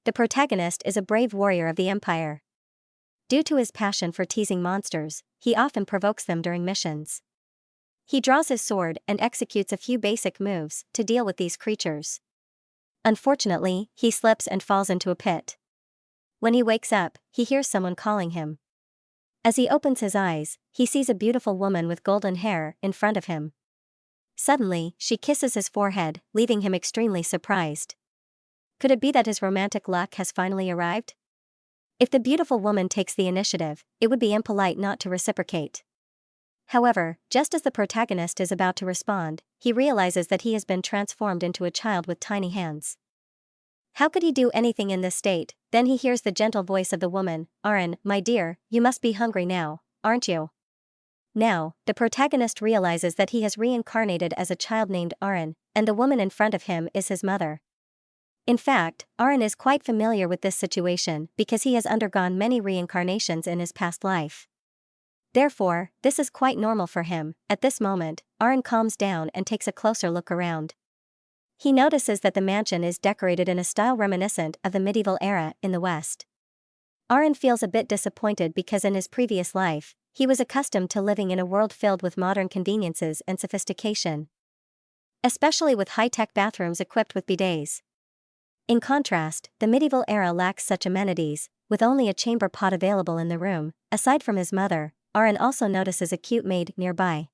the protagonist is a brave warrior of the Empire. Due to his passion for teasing monsters, he often provokes them during missions. He draws his sword and executes a few basic moves to deal with these creatures. Unfortunately, he slips and falls into a pit. When he wakes up, he hears someone calling him. As he opens his eyes, he sees a beautiful woman with golden hair in front of him. Suddenly, she kisses his forehead, leaving him extremely surprised. Could it be that his romantic luck has finally arrived? If the beautiful woman takes the initiative, it would be impolite not to reciprocate. However, just as the protagonist is about to respond, he realizes that he has been transformed into a child with tiny hands. How could he do anything in this state? Then he hears the gentle voice of the woman, "Aaron, my dear, you must be hungry now, aren't you?" Now, the protagonist realizes that he has reincarnated as a child named Aaron, and the woman in front of him is his mother. In fact, Aaron is quite familiar with this situation because he has undergone many reincarnations in his past life. Therefore, this is quite normal for him. At this moment, Aaron calms down and takes a closer look around. He notices that the mansion is decorated in a style reminiscent of the medieval era in the West. Aaron feels a bit disappointed because in his previous life, he was accustomed to living in a world filled with modern conveniences and sophistication. Especially with high-tech bathrooms equipped with bidets. In contrast, the medieval era lacks such amenities, with only a chamber pot available in the room. Aside from his mother, Aaron also notices a cute maid nearby.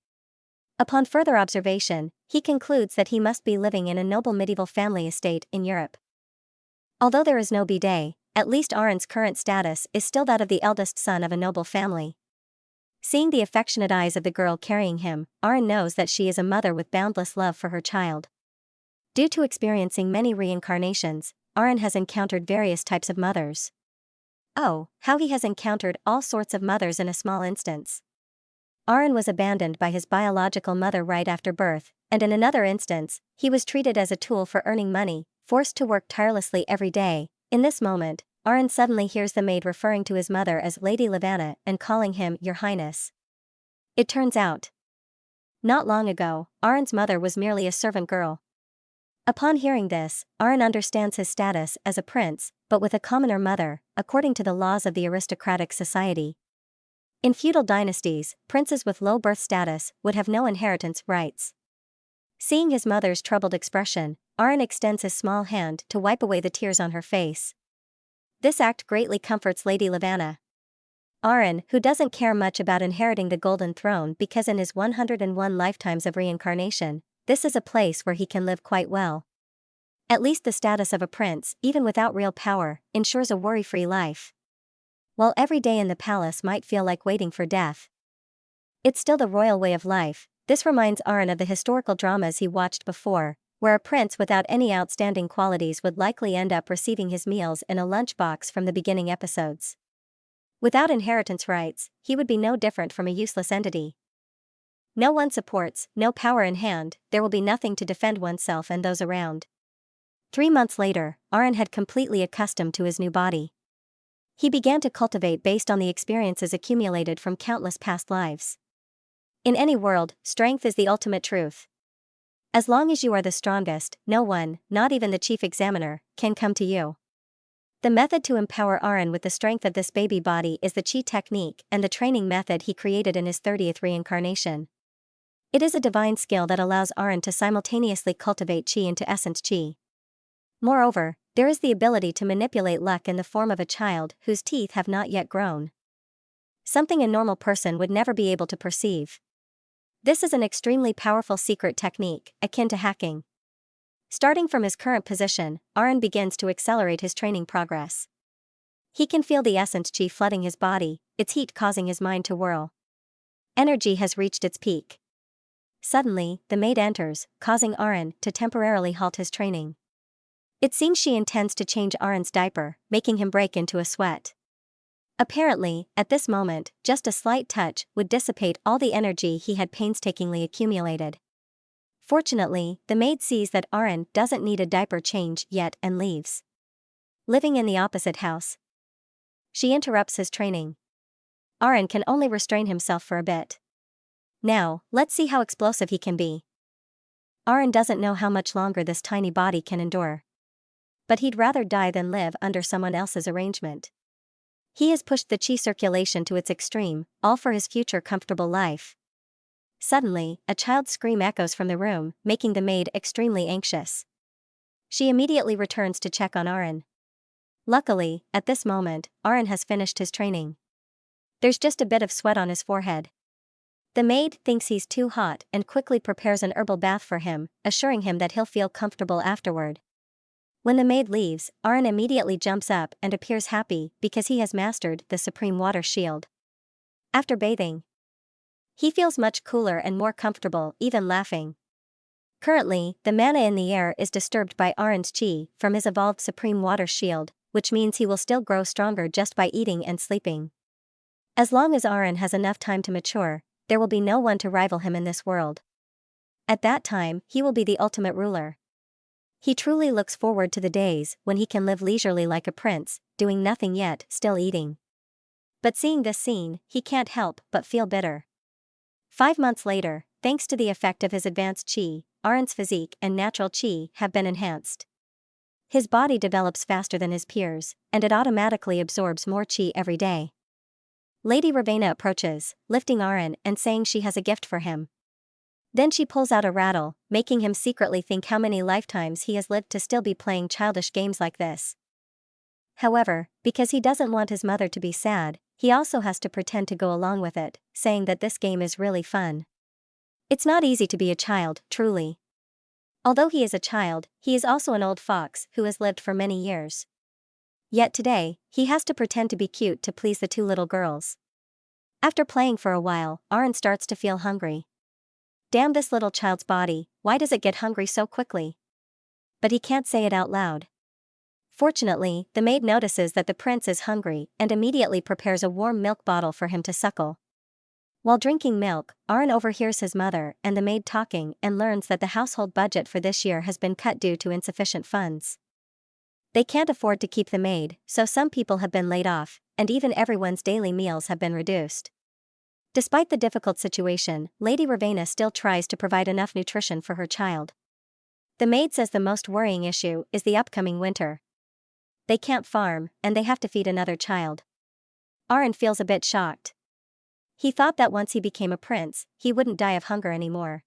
Upon further observation, he concludes that he must be living in a noble medieval family estate in Europe. Although there is no bidet, at least Aaron's current status is still that of the eldest son of a noble family. Seeing the affectionate eyes of the girl carrying him, Aaron knows that she is a mother with boundless love for her child. Due to experiencing many reincarnations, Aaron has encountered various types of mothers. Oh, how he has encountered all sorts of mothers in a small instance. Aaron was abandoned by his biological mother right after birth, and in another instance, he was treated as a tool for earning money, forced to work tirelessly every day. In this moment, Aaron suddenly hears the maid referring to his mother as Lady Lavanna and calling him Your Highness. It turns out, not long ago, Aaron's mother was merely a servant girl. Upon hearing this, Aaron understands his status as a prince, but with a commoner mother, according to the laws of the aristocratic society. In feudal dynasties, princes with low birth status would have no inheritance rights. Seeing his mother's troubled expression, Aaron extends his small hand to wipe away the tears on her face. This act greatly comforts Lady Lavanna. Aaron, who doesn't care much about inheriting the Golden Throne because in his 101 lifetimes of reincarnation, this is a place where he can live quite well. At least the status of a prince, even without real power, ensures a worry-free life. While every day in the palace might feel like waiting for death, it's still the royal way of life. This reminds Aaron of the historical dramas he watched before, where a prince without any outstanding qualities would likely end up receiving his meals in a lunchbox from the beginning episodes. Without inheritance rights, he would be no different from a useless entity. No one supports, no power in hand, there will be nothing to defend oneself and those around. 3 months later, Aaron had completely accustomed to his new body. He began to cultivate based on the experiences accumulated from countless past lives. In any world, strength is the ultimate truth. As long as you are the strongest, no one, not even the chief examiner, can come to you. The method to empower Aaron with the strength of this baby body is the chi technique and the training method he created in his 30th reincarnation. It is a divine skill that allows Aaron to simultaneously cultivate chi into essence chi. Moreover, there is the ability to manipulate luck in the form of a child whose teeth have not yet grown. Something a normal person would never be able to perceive. This is an extremely powerful secret technique, akin to hacking. Starting from his current position, Aaron begins to accelerate his training progress. He can feel the essence chi flooding his body, its heat causing his mind to whirl. Energy has reached its peak. Suddenly, the maid enters, causing Aaron to temporarily halt his training. It seems she intends to change Aaron's diaper, making him break into a sweat. Apparently, at this moment, just a slight touch would dissipate all the energy he had painstakingly accumulated. Fortunately, the maid sees that Aaron doesn't need a diaper change yet and leaves. Living in the opposite house, she interrupts his training. Aaron can only restrain himself for a bit. Now, let's see how explosive he can be. Aaron doesn't know how much longer this tiny body can endure. But he'd rather die than live under someone else's arrangement. He has pushed the chi circulation to its extreme, all for his future comfortable life. Suddenly, a child's scream echoes from the room, making the maid extremely anxious. She immediately returns to check on Aaron. Luckily, at this moment, Aaron has finished his training. There's just a bit of sweat on his forehead. The maid thinks he's too hot and quickly prepares an herbal bath for him, assuring him that he'll feel comfortable afterward. When the maid leaves, Aaron immediately jumps up and appears happy because he has mastered the supreme water shield. After bathing, he feels much cooler and more comfortable, even laughing. Currently, the mana in the air is disturbed by Aaron's chi from his evolved supreme water shield, which means he will still grow stronger just by eating and sleeping. As long as Aaron has enough time to mature, there will be no one to rival him in this world. At that time, he will be the ultimate ruler. He truly looks forward to the days when he can live leisurely like a prince, doing nothing yet, still eating. But seeing this scene, he can't help but feel bitter. 5 months later, thanks to the effect of his advanced chi, Aaron's physique and natural chi have been enhanced. His body develops faster than his peers, and it automatically absorbs more chi every day. Lady Ravenna approaches, lifting Aaron and saying she has a gift for him. Then she pulls out a rattle, making him secretly think how many lifetimes he has lived to still be playing childish games like this. However, because he doesn't want his mother to be sad, he also has to pretend to go along with it, saying that this game is really fun. It's not easy to be a child, truly. Although he is a child, he is also an old fox who has lived for many years. Yet today, he has to pretend to be cute to please the 2 little girls. After playing for a while, Aaron starts to feel hungry. Damn this little child's body, why does it get hungry so quickly? But he can't say it out loud. Fortunately, the maid notices that the prince is hungry and immediately prepares a warm milk bottle for him to suckle. While drinking milk, Aaron overhears his mother and the maid talking and learns that the household budget for this year has been cut due to insufficient funds. They can't afford to keep the maid, so some people have been laid off, and even everyone's daily meals have been reduced. Despite the difficult situation, Lady Ravenna still tries to provide enough nutrition for her child. The maid says the most worrying issue is the upcoming winter. They can't farm, and they have to feed another child. Aaron feels a bit shocked. He thought that once he became a prince, he wouldn't die of hunger anymore.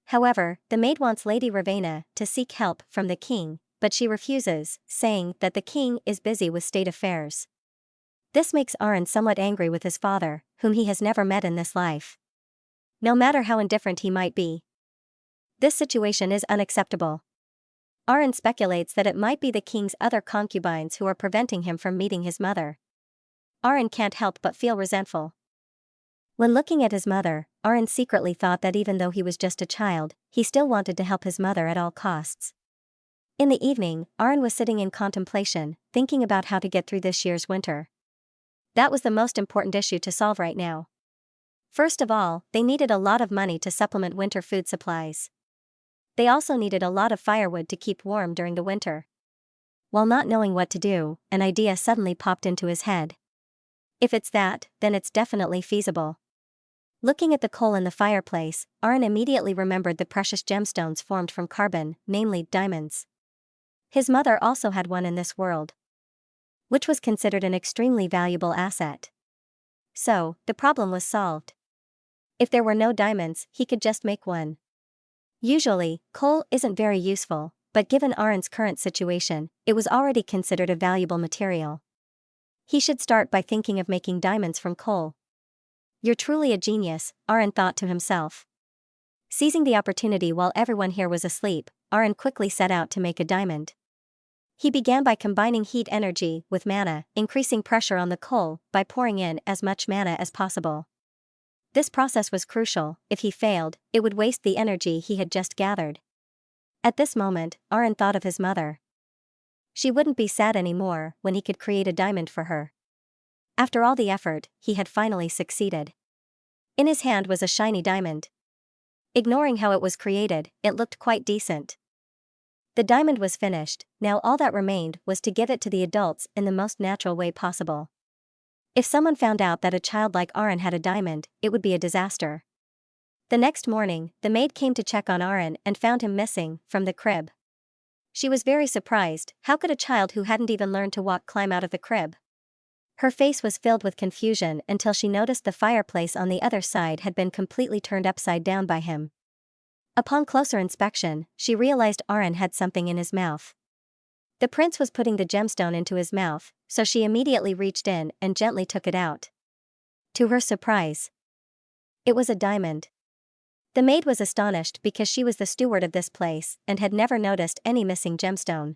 However, the maid wants Lady Ravenna to seek help from the king, but she refuses, saying that the king is busy with state affairs. This makes Aaron somewhat angry with his father, whom he has never met in this life. No matter how indifferent he might be, this situation is unacceptable. Aaron speculates that it might be the king's other concubines who are preventing him from meeting his mother. Aaron can't help but feel resentful. When looking at his mother, Aaron secretly thought that even though he was just a child, he still wanted to help his mother at all costs. In the evening, Aaron was sitting in contemplation, thinking about how to get through this year's winter. That was the most important issue to solve right now. First of all, they needed a lot of money to supplement winter food supplies. They also needed a lot of firewood to keep warm during the winter. While not knowing what to do, an idea suddenly popped into his head. If it's that, then it's definitely feasible. Looking at the coal in the fireplace, Aaron immediately remembered the precious gemstones formed from carbon, namely diamonds. His mother also had one in this world, which was considered an extremely valuable asset. So, the problem was solved. If there were no diamonds, he could just make one. Usually, coal isn't very useful, but given Aaron's current situation, it was already considered a valuable material. He should start by thinking of making diamonds from coal. You're truly a genius, Aaron thought to himself. Seizing the opportunity while everyone here was asleep, Aaron quickly set out to make a diamond. He began by combining heat energy with mana, increasing pressure on the coal by pouring in as much mana as possible. This process was crucial. If he failed, it would waste the energy he had just gathered. At this moment, Aaron thought of his mother. She wouldn't be sad anymore when he could create a diamond for her. After all the effort, he had finally succeeded. In his hand was a shiny diamond. Ignoring how it was created, it looked quite decent. The diamond was finished, now all that remained was to give it to the adults in the most natural way possible. If someone found out that a child like Aaron had a diamond, it would be a disaster. The next morning, the maid came to check on Aaron and found him missing from the crib. She was very surprised. How could a child who hadn't even learned to walk climb out of the crib? Her face was filled with confusion until she noticed the fireplace on the other side had been completely turned upside down by him. Upon closer inspection, she realized Arin had something in his mouth. The prince was putting the gemstone into his mouth, so she immediately reached in and gently took it out. To her surprise, it was a diamond. The maid was astonished because she was the steward of this place and had never noticed any missing gemstone.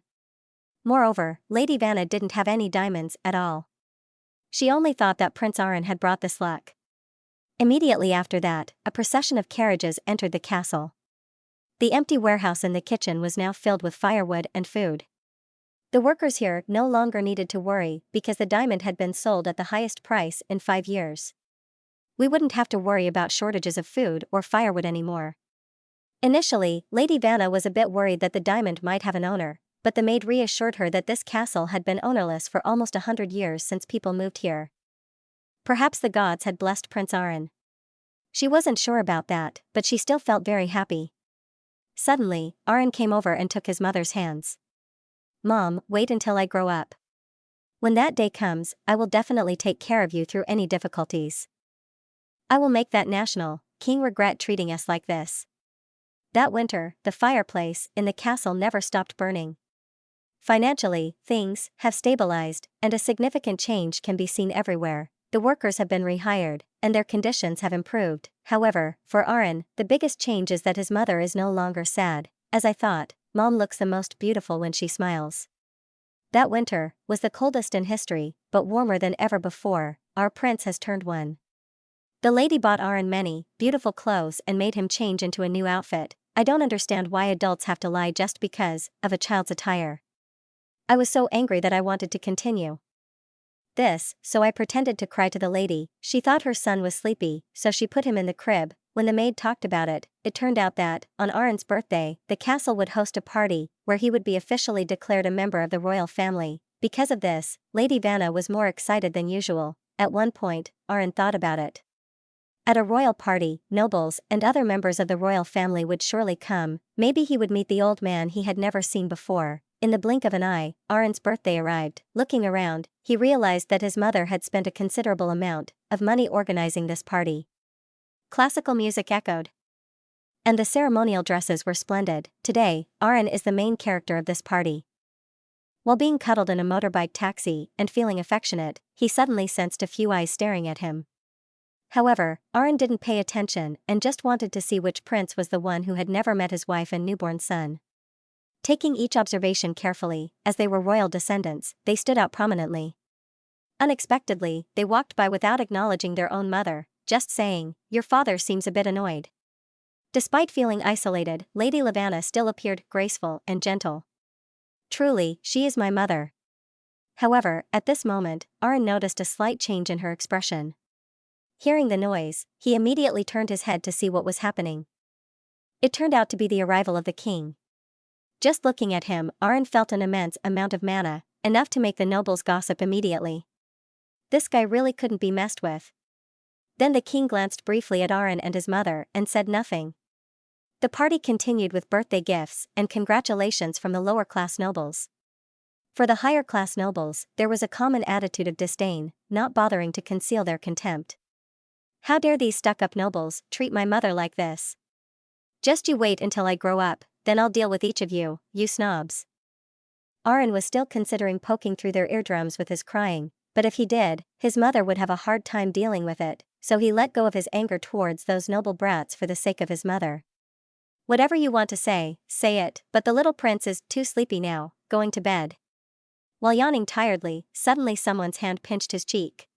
Moreover, Lady Vanna didn't have any diamonds at all. She only thought that Prince Arin had brought this luck. Immediately after that, a procession of carriages entered the castle. The empty warehouse in the kitchen was now filled with firewood and food. The workers here no longer needed to worry because the diamond had been sold at the highest price in 5 years. We wouldn't have to worry about shortages of food or firewood anymore. Initially, Lady Vanna was a bit worried that the diamond might have an owner, but the maid reassured her that this castle had been ownerless for almost 100 years since people moved here. Perhaps the gods had blessed Prince Arin. She wasn't sure about that, but she still felt very happy. Suddenly, Arin came over and took his mother's hands. "Mom, wait until I grow up. When that day comes, I will definitely take care of you through any difficulties. I will make that national king regret treating us like this." That winter, the fireplace in the castle never stopped burning. Financially, things have stabilized, and a significant change can be seen everywhere. The workers have been rehired, and their conditions have improved. However, for Arin, the biggest change is that his mother is no longer sad. "As I thought, Mom looks the most beautiful when she smiles." That winter was the coldest in history, but warmer than ever before. Our prince has turned one. The lady bought Arin many beautiful clothes and made him change into a new outfit. I don't understand why adults have to lie just because of a child's attire. I was so angry that I wanted to continue this, so I pretended to cry to the lady. She thought her son was sleepy, so she put him in the crib. When the maid talked about it, it turned out that, on Arin's birthday, the castle would host a party where he would be officially declared a member of the royal family. Because of this, Lady Vanna was more excited than usual. At one point, Arin thought about it. At a royal party, nobles and other members of the royal family would surely come. Maybe he would meet the old man he had never seen before. In the blink of an eye, Arin's birthday arrived. Looking around, he realized that his mother had spent a considerable amount of money organizing this party. Classical music echoed, and the ceremonial dresses were splendid. Today, Arin is the main character of this party. While being cuddled in a motorbike taxi and feeling affectionate, he suddenly sensed a few eyes staring at him. However, Arin didn't pay attention and just wanted to see which prince was the one who had never met his wife and newborn son. Taking each observation carefully, as they were royal descendants, they stood out prominently. Unexpectedly, they walked by without acknowledging their own mother, just saying, "Your father seems a bit annoyed." Despite feeling isolated, Lady Lavanna still appeared graceful and gentle. "Truly, she is my mother." However, at this moment, Arin noticed a slight change in her expression. Hearing the noise, he immediately turned his head to see what was happening. It turned out to be the arrival of the king. Just looking at him, Arin felt an immense amount of mana, enough to make the nobles gossip immediately. This guy really couldn't be messed with. Then the king glanced briefly at Arin and his mother and said nothing. The party continued with birthday gifts and congratulations from the lower-class nobles. For the higher-class nobles, there was a common attitude of disdain, not bothering to conceal their contempt. "How dare these stuck-up nobles treat my mother like this? Just you wait until I grow up, then I'll deal with each of you, you snobs." Arin was still considering poking through their eardrums with his crying, but if he did, his mother would have a hard time dealing with it, so he let go of his anger towards those noble brats for the sake of his mother. "Whatever you want to say it, but the little prince is too sleepy now, going to bed." While yawning tiredly, suddenly someone's hand pinched his cheek.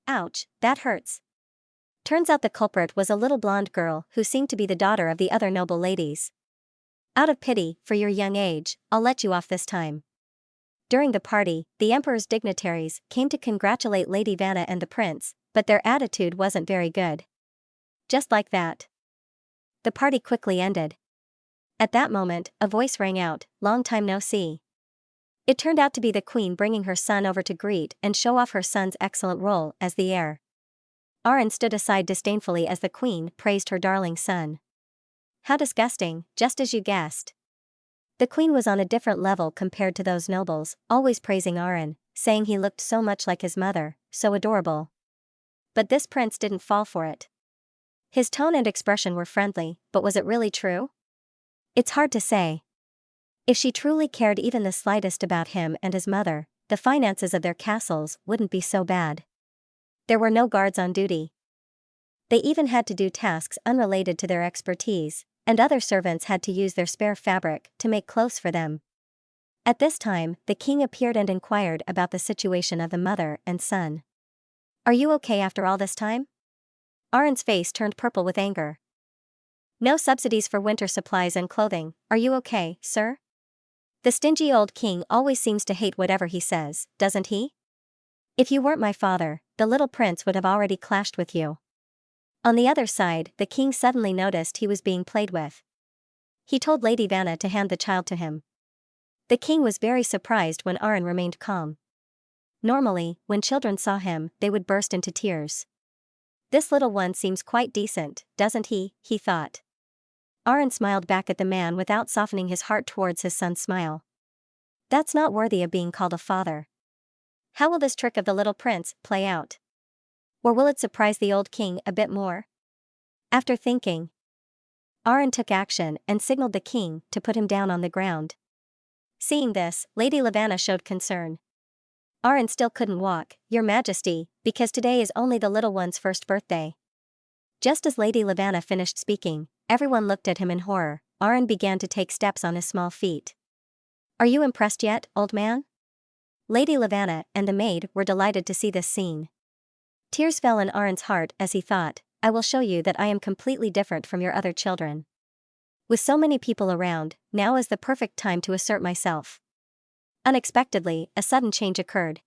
"Ouch, that hurts." Turns out the culprit was a little blonde girl who seemed to be the daughter of the other noble ladies. "Out of pity for your young age, I'll let you off this time." During the party, the emperor's dignitaries came to congratulate Lady Vanna and the prince, but their attitude wasn't very good. Just like that, the party quickly ended. At that moment, a voice rang out, "Long time no see." It turned out to be the queen bringing her son over to greet and show off her son's excellent role as the heir. Arin stood aside disdainfully as the queen praised her darling son. "How disgusting, just as you guessed." The queen was on a different level compared to those nobles, always praising Aran, saying he looked so much like his mother, so adorable. But this prince didn't fall for it. His tone and expression were friendly, but was it really true? It's hard to say. If she truly cared even the slightest about him and his mother, the finances of their castles wouldn't be so bad. There were no guards on duty. They even had to do tasks unrelated to their expertise, and other servants had to use their spare fabric to make clothes for them. At this time, the king appeared and inquired about the situation of the mother and son. "Are you okay after all this time?" Aran's face turned purple with anger. "No subsidies for winter supplies and clothing, are you okay, sir?" The stingy old king always seems to hate whatever he says, doesn't he? "If you weren't my father, the little prince would have already clashed with you." On the other side, the king suddenly noticed he was being played with. He told Lady Vanna to hand the child to him. The king was very surprised when Aran remained calm. Normally, when children saw him, they would burst into tears. "This little one seems quite decent, doesn't he?" he thought. Aran smiled back at the man without softening his heart towards his son's smile. "That's not worthy of being called a father. How will this trick of the little prince play out? Or will it surprise the old king a bit more?" After thinking, Aran took action and signaled the king to put him down on the ground. Seeing this, Lady Lavanna showed concern. "Aran still couldn't walk, Your Majesty, because today is only the little one's first birthday." Just as Lady Lavanna finished speaking, everyone looked at him in horror. Aran began to take steps on his small feet. "Are you impressed yet, old man?" Lady Lavanna and the maid were delighted to see this scene. Tears fell in Aran's heart as he thought, "I will show you that I am completely different from your other children. With so many people around, now is the perfect time to assert myself." Unexpectedly, a sudden change occurred.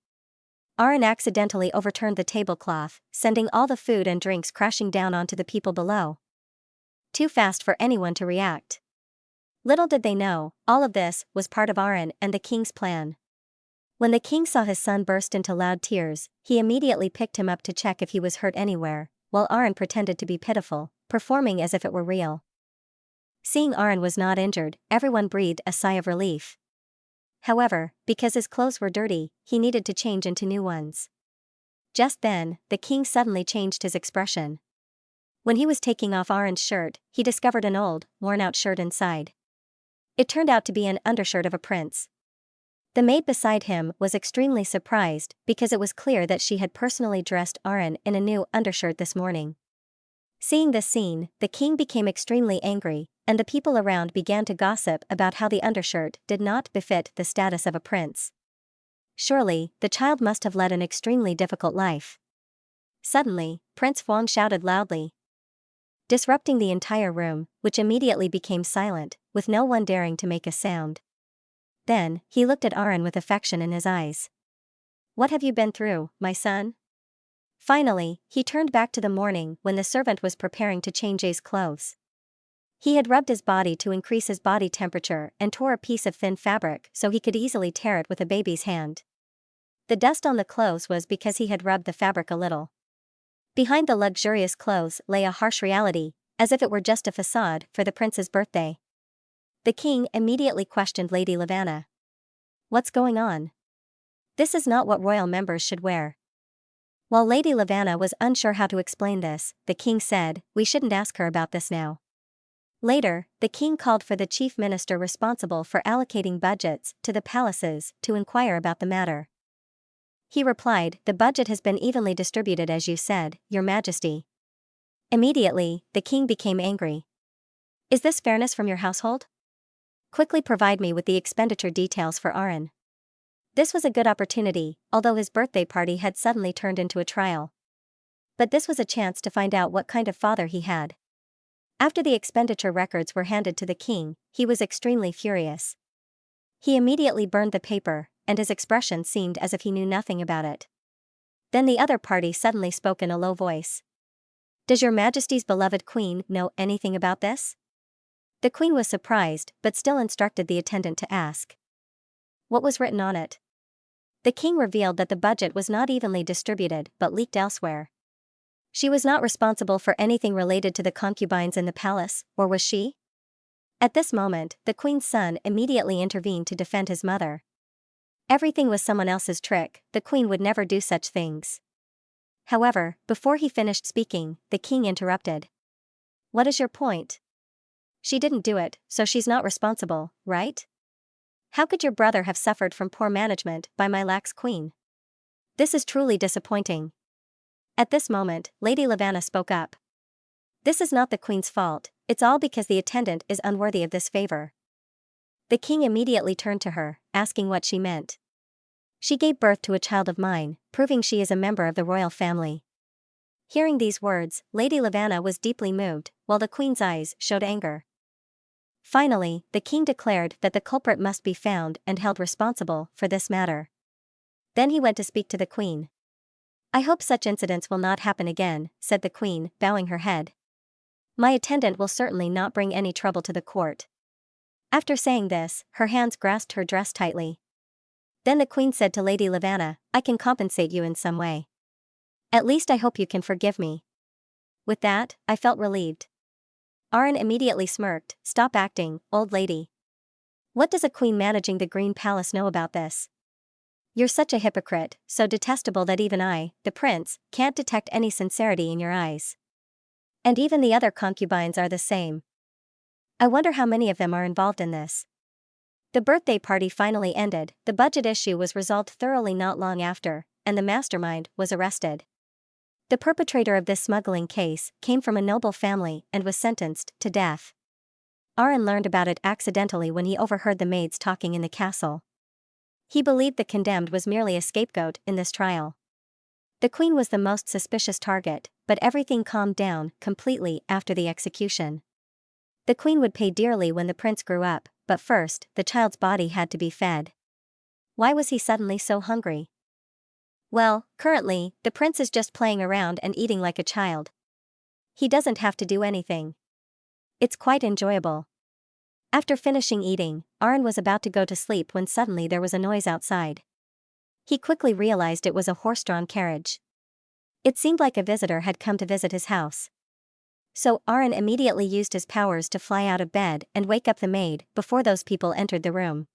Aran accidentally overturned the tablecloth, sending all the food and drinks crashing down onto the people below. Too fast for anyone to react. Little did they know, all of this was part of Aran and the king's plan. When the king saw his son burst into loud tears, he immediately picked him up to check if he was hurt anywhere, while Aran pretended to be pitiful, performing as if it were real. Seeing Aran was not injured, everyone breathed a sigh of relief. However, because his clothes were dirty, he needed to change into new ones. Just then, the king suddenly changed his expression. When he was taking off Aran's shirt, he discovered an old, worn-out shirt inside. It turned out to be an undershirt of a prince. The maid beside him was extremely surprised because it was clear that she had personally dressed Aran in a new undershirt this morning. Seeing this scene, the king became extremely angry, and the people around began to gossip about how the undershirt did not befit the status of a prince. Surely, the child must have led an extremely difficult life. Suddenly, Prince Huang shouted loudly, disrupting the entire room, which immediately became silent, with no one daring to make a sound. Then, he looked at Aran with affection in his eyes. "What have you been through, my son?" Finally, he turned back to the morning when the servant was preparing to change his clothes. He had rubbed his body to increase his body temperature and tore a piece of thin fabric so he could easily tear it with a baby's hand. The dust on the clothes was because he had rubbed the fabric a little. Behind the luxurious clothes lay a harsh reality, as if it were just a facade for the prince's birthday. The king immediately questioned Lady Lavanna. "What's going on? This is not what royal members should wear." While Lady Lavanna was unsure how to explain this, the king said, "We shouldn't ask her about this now." Later, the king called for the chief minister responsible for allocating budgets to the palaces to inquire about the matter. He replied, "The budget has been evenly distributed as you said, Your Majesty." Immediately, the king became angry. "Is this fairness from your household? Quickly provide me with the expenditure details for Aran." This was a good opportunity, although his birthday party had suddenly turned into a trial. But this was a chance to find out what kind of father he had. After the expenditure records were handed to the king, he was extremely furious. He immediately burned the paper, and his expression seemed as if he knew nothing about it. Then the other party suddenly spoke in a low voice. "Does Your Majesty's beloved queen know anything about this?" The queen was surprised, but still instructed the attendant to ask. What was written on it? The king revealed that the budget was not evenly distributed but leaked elsewhere. She was not responsible for anything related to the concubines in the palace, or was she? At this moment, the queen's son immediately intervened to defend his mother. Everything was someone else's trick, the queen would never do such things. However, before he finished speaking, the king interrupted. What is your point? She didn't do it, so she's not responsible, right? How could your brother have suffered from poor management by my lax queen? This is truly disappointing. At this moment, Lady Lavanna spoke up. This is not the queen's fault, it's all because the attendant is unworthy of this favor. The king immediately turned to her, asking what she meant. She gave birth to a child of mine, proving she is a member of the royal family. Hearing these words, Lady Lavanna was deeply moved, while the queen's eyes showed anger. Finally, the king declared that the culprit must be found and held responsible for this matter. Then he went to speak to the queen. I hope such incidents will not happen again, said the queen, bowing her head. My attendant will certainly not bring any trouble to the court. After saying this, her hands grasped her dress tightly. Then the queen said to Lady Lavanna, I can compensate you in some way. At least I hope you can forgive me. With that, I felt relieved. Arryn immediately smirked, stop acting, old lady. What does a queen managing the Green Palace know about this? You're such a hypocrite, so detestable that even I, the prince, can't detect any sincerity in your eyes. And even the other concubines are the same. I wonder how many of them are involved in this. The birthday party finally ended, the budget issue was resolved thoroughly not long after, and the mastermind was arrested. The perpetrator of this smuggling case came from a noble family and was sentenced to death. Arryn learned about it accidentally when he overheard the maids talking in the castle. He believed the condemned was merely a scapegoat in this trial. The queen was the most suspicious target, but everything calmed down completely after the execution. The queen would pay dearly when the prince grew up, but first, the child's body had to be fed. Why was he suddenly so hungry? Well, currently, the prince is just playing around and eating like a child. He doesn't have to do anything. It's quite enjoyable. After finishing eating, Arryn was about to go to sleep when suddenly there was a noise outside. He quickly realized it was a horse-drawn carriage. It seemed like a visitor had come to visit his house. So Arryn immediately used his powers to fly out of bed and wake up the maid before those people entered the room.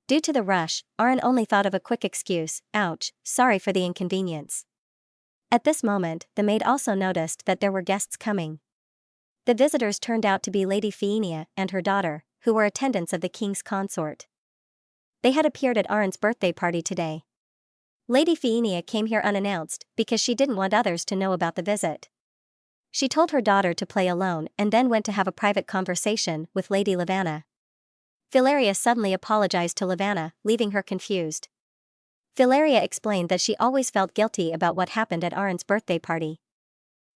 Due to the rush, Arryn only thought of a quick excuse, ouch, sorry for the inconvenience. At this moment, the maid also noticed that there were guests coming. The visitors turned out to be Lady Phienia and her daughter, who were attendants of the king's consort. They had appeared at Arryn's birthday party today. Lady Phienia came here unannounced because she didn't want others to know about the visit. She told her daughter to play alone and then went to have a private conversation with Lady Lavanna. Philaria suddenly apologized to Lavanna, leaving her confused. Philaria explained that she always felt guilty about what happened at Arryn's birthday party.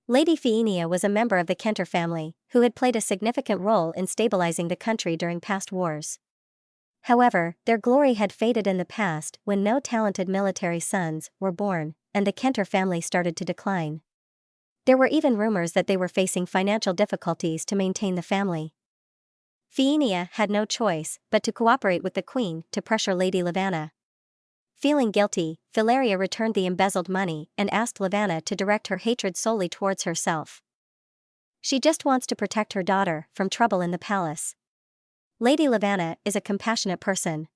Lady Phienia was a member of the Kenter family, who had played a significant role in stabilizing the country during past wars. However, their glory had faded in the past when no talented military sons were born, and the Kenter family started to decline. There were even rumors that they were facing financial difficulties to maintain the family. Phienia had no choice but to cooperate with the queen to pressure Lady Lavanna. Feeling guilty, Philaria returned the embezzled money and asked Lavanna to direct her hatred solely towards herself. She just wants to protect her daughter from trouble in the palace. Lady Lavanna is a compassionate person.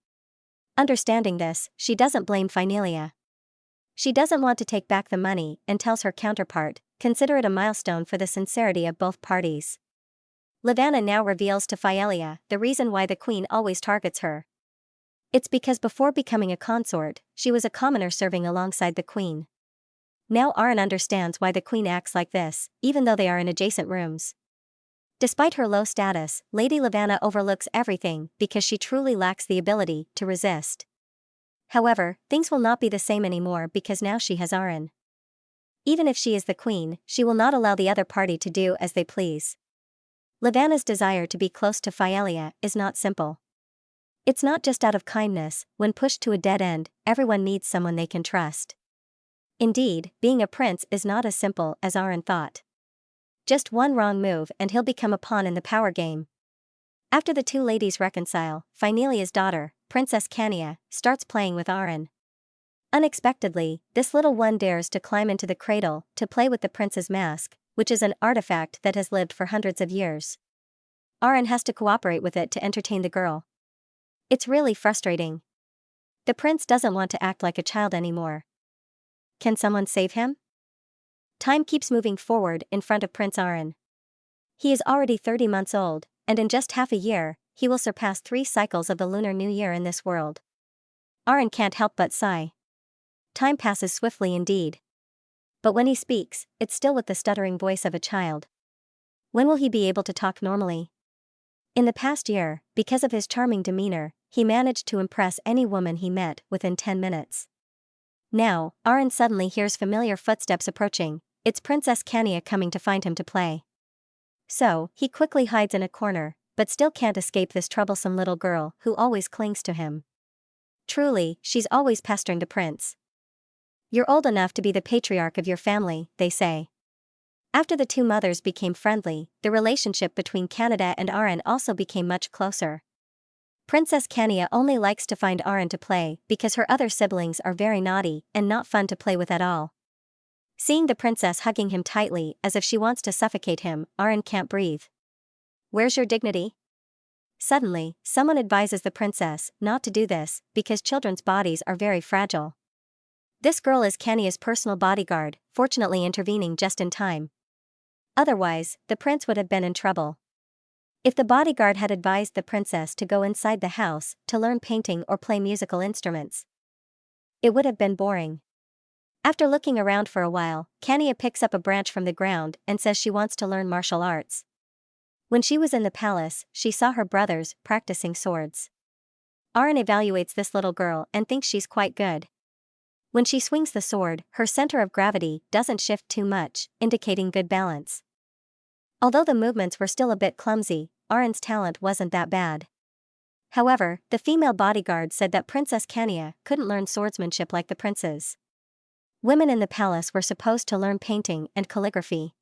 Understanding this, she doesn't blame Phinelia. She doesn't want to take back the money and tells her counterpart, consider it a milestone for the sincerity of both parties. Lavanna now reveals to Phinelia the reason why the queen always targets her. It's because before becoming a consort, she was a commoner serving alongside the queen. Now Arryn understands why the queen acts like this, even though they are in adjacent rooms. Despite her low status, Lady Lavanna overlooks everything because she truly lacks the ability to resist. However, things will not be the same anymore because now she has Arryn. Even if she is the queen, she will not allow the other party to do as they please. Lavanna's desire to be close to Phinelia is not simple. It's not just out of kindness, when pushed to a dead end, everyone needs someone they can trust. Indeed, being a prince is not as simple as Arryn thought. Just one wrong move and he'll become a pawn in the power game. After the two ladies reconcile, Phynelia's daughter, Princess Cania, starts playing with Arryn. Unexpectedly, this little one dares to climb into the cradle to play with the prince's mask, which is an artifact that has lived for hundreds of years. Arin has to cooperate with it to entertain the girl. It's really frustrating. The prince doesn't want to act like a child anymore. Can someone save him? Time keeps moving forward in front of Prince Arin. He is already 30 months old, and in just half a year, he will surpass 3 cycles of the Lunar New Year in this world. Arin can't help but sigh. Time passes swiftly indeed. But when he speaks, it's still with the stuttering voice of a child. When will he be able to talk normally? In the past year, because of his charming demeanor, he managed to impress any woman he met within 10 minutes. Now, Arin suddenly hears familiar footsteps approaching. It's Princess Kania coming to find him to play. So, he quickly hides in a corner, but still can't escape this troublesome little girl who always clings to him. Truly, she's always pestering the prince. You're old enough to be the patriarch of your family, they say. After the two mothers became friendly, the relationship between Canada and Arin also became much closer. Princess Kania only likes to find Arin to play because her other siblings are very naughty and not fun to play with at all. Seeing the princess hugging him tightly as if she wants to suffocate him, Arin can't breathe. Where's your dignity? Suddenly, someone advises the princess not to do this because children's bodies are very fragile. This girl is Kania's personal bodyguard, fortunately intervening just in time. Otherwise, the prince would have been in trouble. If the bodyguard had advised the princess to go inside the house to learn painting or play musical instruments, it would have been boring. After looking around for a while, Kania picks up a branch from the ground and says she wants to learn martial arts. When she was in the palace, she saw her brothers practicing swords. Arin evaluates this little girl and thinks she's quite good. When she swings the sword, her center of gravity doesn't shift too much, indicating good balance. Although the movements were still a bit clumsy, Arin's talent wasn't that bad. However, the female bodyguard said that Princess Kania couldn't learn swordsmanship like the princes. Women in the palace were supposed to learn painting and calligraphy.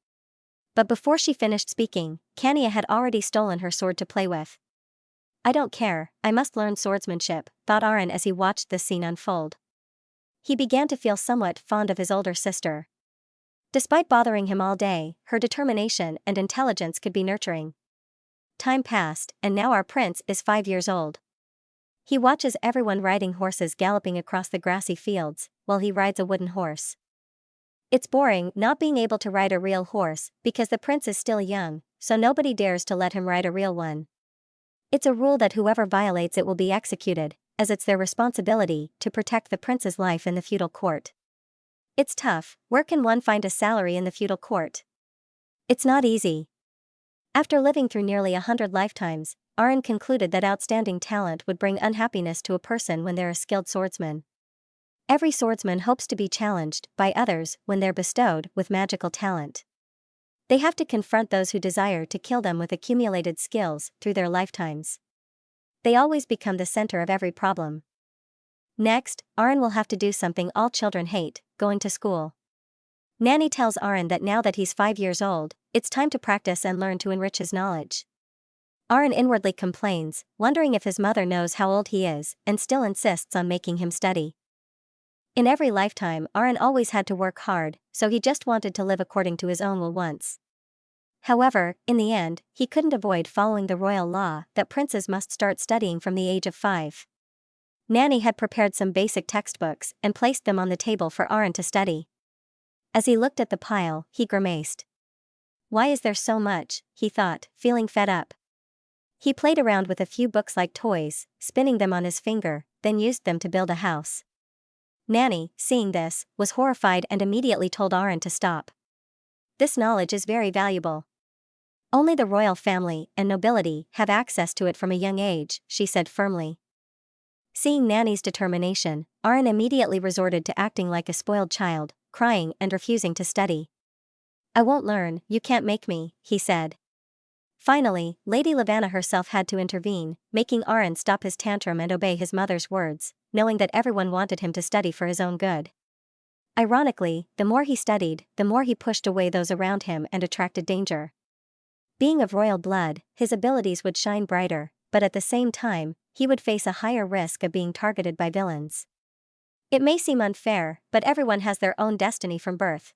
But before she finished speaking, Kania had already stolen her sword to play with. I don't care, I must learn swordsmanship, thought Arin as he watched this scene unfold. He began to feel somewhat fond of his older sister. Despite bothering him all day, her determination and intelligence could be nurturing. Time passed, and now our prince is 5 years old. He watches everyone riding horses galloping across the grassy fields, while he rides a wooden horse. It's boring not being able to ride a real horse because the prince is still young, so nobody dares to let him ride a real one. It's a rule that whoever violates it will be executed, as it's their responsibility to protect the prince's life in the feudal court. It's tough. Where can one find a salary in the feudal court? It's not easy. After living through nearly 100 lifetimes, Arin concluded that outstanding talent would bring unhappiness to a person when they're a skilled swordsman. Every swordsman hopes to be challenged by others when they're bestowed with magical talent. They have to confront those who desire to kill them with accumulated skills through their lifetimes. They always become the center of every problem. Next, Arin will have to do something all children hate, going to school. Nanny tells Arin that now that he's 5 years old, it's time to practice and learn to enrich his knowledge. Arin inwardly complains, wondering if his mother knows how old he is, and still insists on making him study. In every lifetime, Arin always had to work hard, so he just wanted to live according to his own will once. However, in the end, he couldn't avoid following the royal law that princes must start studying from the age of 5. Nanny had prepared some basic textbooks and placed them on the table for Arin to study. As he looked at the pile, he grimaced. Why is there so much, he thought, feeling fed up. He played around with a few books like toys, spinning them on his finger, then used them to build a house. Nanny, seeing this, was horrified and immediately told Arin to stop. This knowledge is very valuable. Only the royal family and nobility have access to it from a young age, she said firmly. Seeing Nanny's determination, Arin immediately resorted to acting like a spoiled child, crying and refusing to study. I won't learn, you can't make me, he said. Finally, Lady Lavanna herself had to intervene, making Arin stop his tantrum and obey his mother's words, knowing that everyone wanted him to study for his own good. Ironically, the more he studied, the more he pushed away those around him and attracted danger. Being of royal blood, his abilities would shine brighter, but at the same time, he would face a higher risk of being targeted by villains. It may seem unfair, but everyone has their own destiny from birth.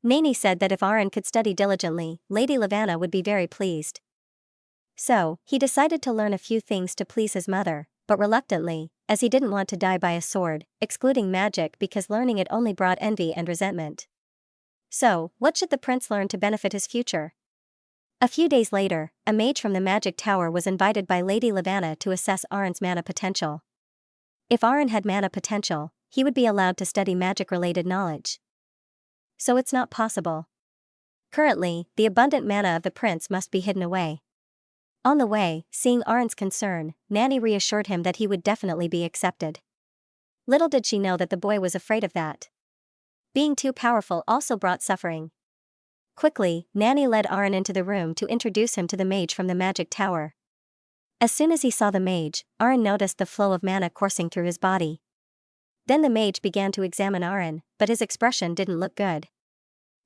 Nanny said that if Arin could study diligently, Lady Lavanna would be very pleased. So, he decided to learn a few things to please his mother, but reluctantly, as he didn't want to die by a sword, excluding magic because learning it only brought envy and resentment. So, what should the prince learn to benefit his future? A few days later, a mage from the magic tower was invited by Lady Lavanna to assess Aron's mana potential. If Aron had mana potential, he would be allowed to study magic-related knowledge. So it's not possible. Currently, the abundant mana of the prince must be hidden away. On the way, seeing Aron's concern, Nanny reassured him that he would definitely be accepted. Little did she know that the boy was afraid of that. Being too powerful also brought suffering. Quickly, Nanny led Aron into the room to introduce him to the mage from the magic tower. As soon as he saw the mage, Aron noticed the flow of mana coursing through his body. Then the mage began to examine Aron, but his expression didn't look good.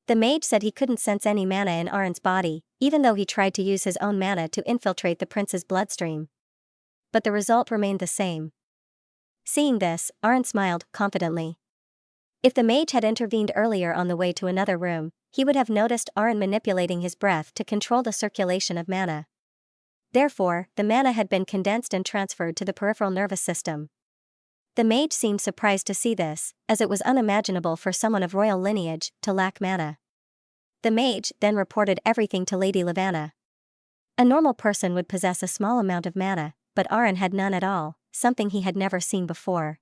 The mage said he couldn't sense any mana in Aron's body, even though he tried to use his own mana to infiltrate the prince's bloodstream. But the result remained the same. Seeing this, Aron smiled confidently. If the mage had intervened earlier on the way to another room, he would have noticed Aron manipulating his breath to control the circulation of mana. Therefore, the mana had been condensed and transferred to the peripheral nervous system. The mage seemed surprised to see this, as it was unimaginable for someone of royal lineage to lack mana. The mage then reported everything to Lady Lavanna. A normal person would possess a small amount of mana, but Aron had none at all, something he had never seen before.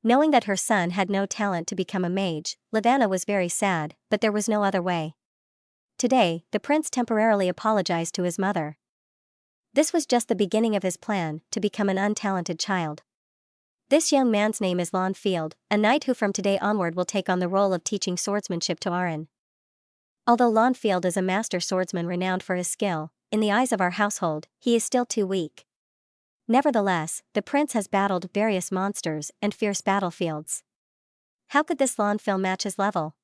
Knowing that her son had no talent to become a mage, Lavanna was very sad, but there was no other way. Today, the prince temporarily apologized to his mother. This was just the beginning of his plan to become an untalented child. This young man's name is Lawnfield, a knight who from today onward will take on the role of teaching swordsmanship to Aron. Although Lawnfield is a master swordsman renowned for his skill, in the eyes of our household, he is still too weak. Nevertheless, the prince has battled various monsters and fierce battlefields. How could this Lawnfield match his level?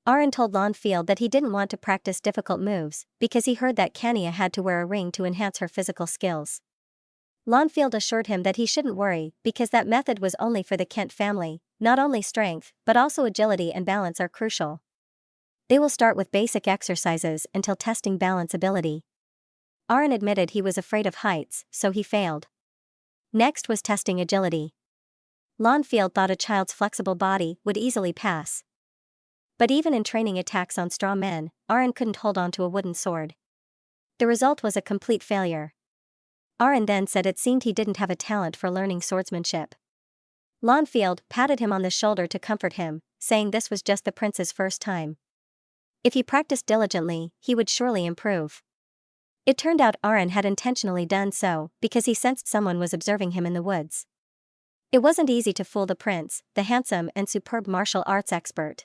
Aron told Lawnfield that he didn't want to practice difficult moves, because he heard that Kania had to wear a ring to enhance her physical skills. Lawnfield assured him that he shouldn't worry, because that method was only for the Kent family. Not only strength, but also agility and balance are crucial. They will start with basic exercises until testing balance ability. Aron admitted he was afraid of heights, so he failed. Next was testing agility. Lawnfield thought a child's flexible body would easily pass. But even in training attacks on straw men, Aron couldn't hold on to a wooden sword. The result was a complete failure. Aron then said it seemed he didn't have a talent for learning swordsmanship. Lawnfield patted him on the shoulder to comfort him, saying this was just the prince's first time. If he practiced diligently, he would surely improve. It turned out Aron had intentionally done so, because he sensed someone was observing him in the woods. It wasn't easy to fool the prince, the handsome and superb martial arts expert.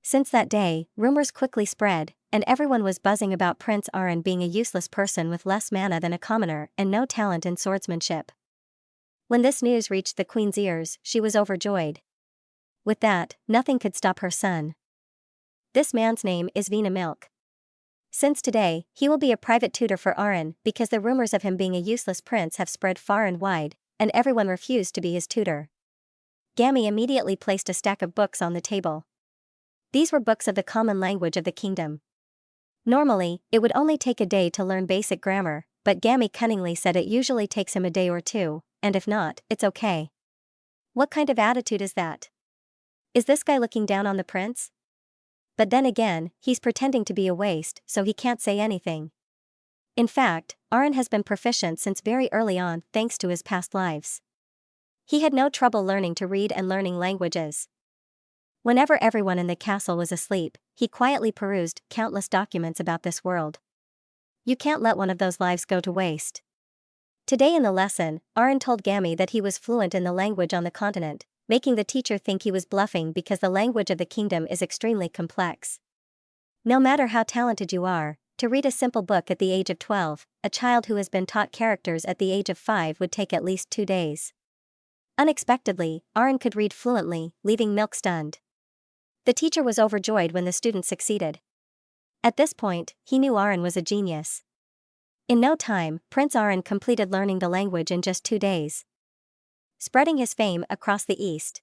Since that day, rumors quickly spread, and everyone was buzzing about Prince Aron being a useless person with less mana than a commoner and no talent in swordsmanship. When this news reached the queen's ears, she was overjoyed. With that, nothing could stop her son. This man's name is Vina Milk. Since today, he will be a private tutor for Aron because the rumors of him being a useless prince have spread far and wide, and everyone refused to be his tutor. Gammy immediately placed a stack of books on the table. These were books of the common language of the kingdom. Normally, it would only take a day to learn basic grammar, but Gammy cunningly said it usually takes him a day or two, and if not, it's okay. What kind of attitude is that? Is this guy looking down on the prince? But then again, he's pretending to be a waste, so he can't say anything. In fact, Aron has been proficient since very early on thanks to his past lives. He had no trouble learning to read and learning languages. Whenever everyone in the castle was asleep, he quietly perused countless documents about this world. You can't let one of those lives go to waste. Today in the lesson, Aron told Gammy that he was fluent in the language on the continent, making the teacher think he was bluffing because the language of the kingdom is extremely complex. No matter how talented you are, to read a simple book at the age of 12, a child who has been taught characters at the age of 5 would take at least 2 days. Unexpectedly, Aron could read fluently, leaving Milk stunned. The teacher was overjoyed when the student succeeded. At this point, he knew Aron was a genius. In no time, Prince Aron completed learning the language in just 2 days, spreading his fame across the East.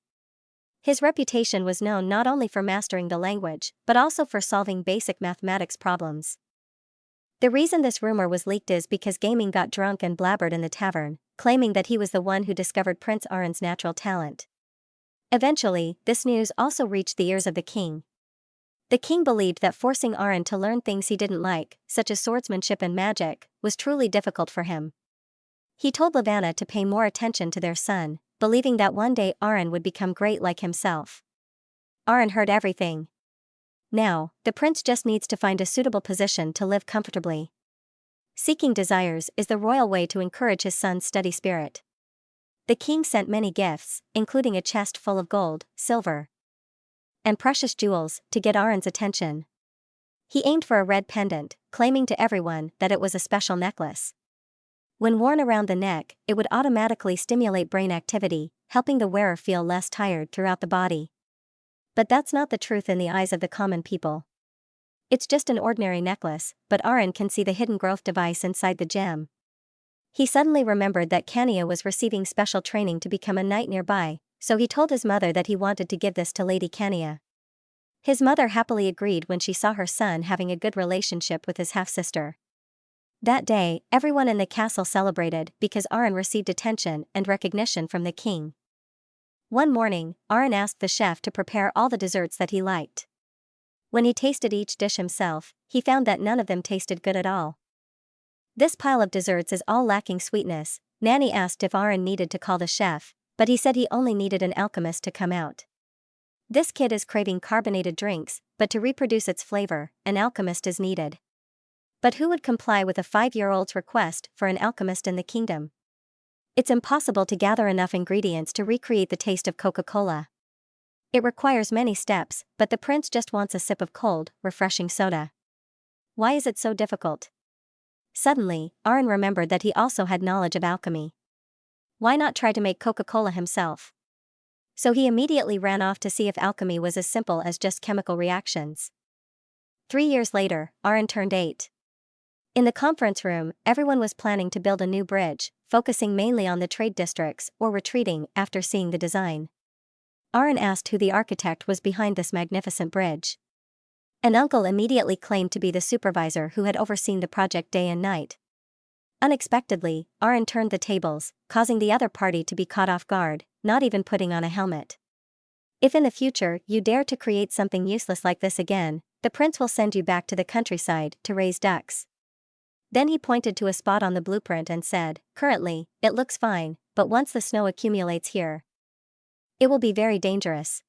His reputation was known not only for mastering the language, but also for solving basic mathematics problems. The reason this rumor was leaked is because Gaming got drunk and blabbered in the tavern, claiming that he was the one who discovered Prince Aron's natural talent. Eventually, this news also reached the ears of the king. The king believed that forcing Aron to learn things he didn't like, such as swordsmanship and magic, was truly difficult for him. He told Lavanna to pay more attention to their son, believing that one day Aron would become great like himself. Aron heard everything. Now, the prince just needs to find a suitable position to live comfortably. Seeking desires is the royal way to encourage his son's steady spirit. The king sent many gifts, including a chest full of gold, silver, and precious jewels, to get Aron's attention. He aimed for a red pendant, claiming to everyone that it was a special necklace. When worn around the neck, it would automatically stimulate brain activity, helping the wearer feel less tired throughout the body. But that's not the truth in the eyes of the common people. It's just an ordinary necklace, but Aron can see the hidden growth device inside the gem. He suddenly remembered that Kania was receiving special training to become a knight nearby, so he told his mother that he wanted to give this to Lady Kania. His mother happily agreed when she saw her son having a good relationship with his half-sister. That day, everyone in the castle celebrated because Aron received attention and recognition from the king. One morning, Aron asked the chef to prepare all the desserts that he liked. When he tasted each dish himself, he found that none of them tasted good at all. This pile of desserts is all lacking sweetness. Nanny asked if Aron needed to call the chef, but he said he only needed an alchemist to come out. This kid is craving carbonated drinks, but to reproduce its flavor, an alchemist is needed. But who would comply with a 5-year-old's request for an alchemist in the kingdom? It's impossible to gather enough ingredients to recreate the taste of Coca-Cola. It requires many steps, but the prince just wants a sip of cold, refreshing soda. Why is it so difficult? Suddenly, Aron remembered that he also had knowledge of alchemy. Why not try to make Coca-Cola himself? So he immediately ran off to see if alchemy was as simple as just chemical reactions. 3 years later, Aron turned 8. In the conference room, everyone was planning to build a new bridge, focusing mainly on the trade districts, or retreating after seeing the design. Aron asked who the architect was behind this magnificent bridge. An uncle immediately claimed to be the supervisor who had overseen the project day and night. Unexpectedly, Aron turned the tables, causing the other party to be caught off guard, not even putting on a helmet. If in the future you dare to create something useless like this again, the prince will send you back to the countryside to raise ducks. Then he pointed to a spot on the blueprint and said, "Currently, it looks fine, but once the snow accumulates here, it will be very dangerous.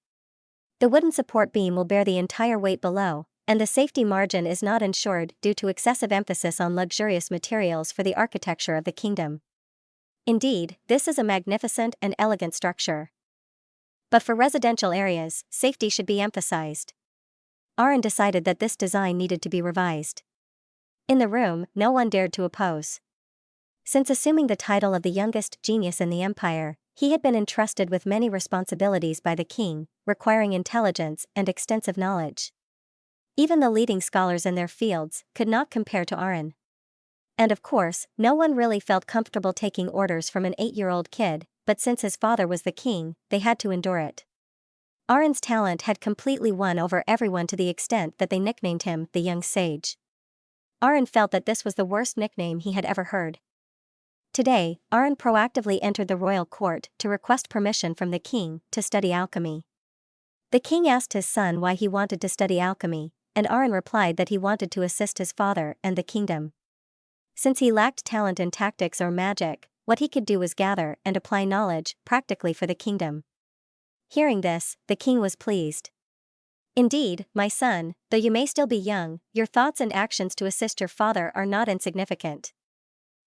The wooden support beam will bear the entire weight below, and the safety margin is not ensured due to excessive emphasis on luxurious materials for the architecture of the kingdom. Indeed, this is a magnificent and elegant structure. But for residential areas, safety should be emphasized." Aron decided that this design needed to be revised. In the room, no one dared to oppose. Since assuming the title of the youngest genius in the empire, he had been entrusted with many responsibilities by the king, requiring intelligence and extensive knowledge. Even the leading scholars in their fields could not compare to Aron. And of course, no one really felt comfortable taking orders from an 8-year-old kid, but since his father was the king, they had to endure it. Aron's talent had completely won over everyone to the extent that they nicknamed him the young sage. Aron felt that this was the worst nickname he had ever heard. Today, Aron proactively entered the royal court to request permission from the king to study alchemy. The king asked his son why he wanted to study alchemy, and Aron replied that he wanted to assist his father and the kingdom. Since he lacked talent in tactics or magic, what he could do was gather and apply knowledge practically for the kingdom. Hearing this, the king was pleased. "Indeed, my son, though you may still be young, your thoughts and actions to assist your father are not insignificant."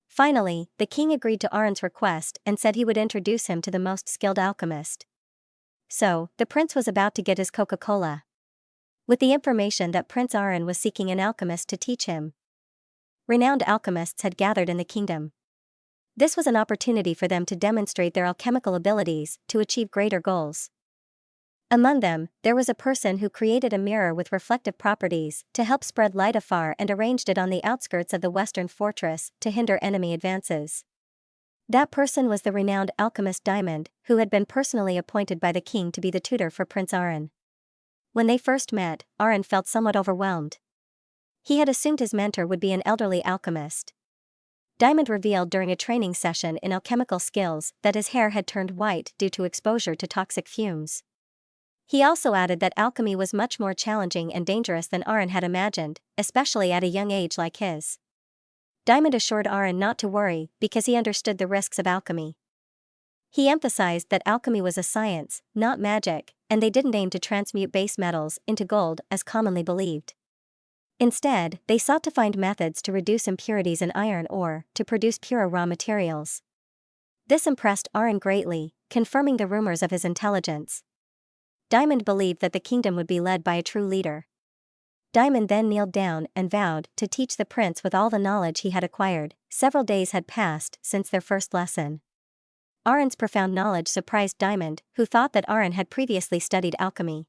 Finally, the king agreed to Aron's request and said he would introduce him to the most skilled alchemist. So, the prince was about to get his Coca-Cola. With the information that Prince Aron was seeking an alchemist to teach him. Renowned alchemists had gathered in the kingdom. This was an opportunity for them to demonstrate their alchemical abilities to achieve greater goals. Among them, there was a person who created a mirror with reflective properties to help spread light afar and arranged it on the outskirts of the western fortress to hinder enemy advances. That person was the renowned alchemist Diamond, who had been personally appointed by the king to be the tutor for Prince Aron. When they first met, Aron felt somewhat overwhelmed. He had assumed his mentor would be an elderly alchemist. Diamond revealed during a training session in alchemical skills that his hair had turned white due to exposure to toxic fumes. He also added that alchemy was much more challenging and dangerous than Aaron had imagined, especially at a young age like his. Diamond assured Aaron not to worry because he understood the risks of alchemy. He emphasized that alchemy was a science, not magic, and they didn't aim to transmute base metals into gold as commonly believed. Instead, they sought to find methods to reduce impurities in iron ore to produce purer raw materials. This impressed Aaron greatly, confirming the rumors of his intelligence. Diamond believed that the kingdom would be led by a true leader. Diamond then kneeled down and vowed to teach the prince with all the knowledge he had acquired. Several days had passed since their first lesson. Aaron's profound knowledge surprised Diamond, who thought that Aaron had previously studied alchemy.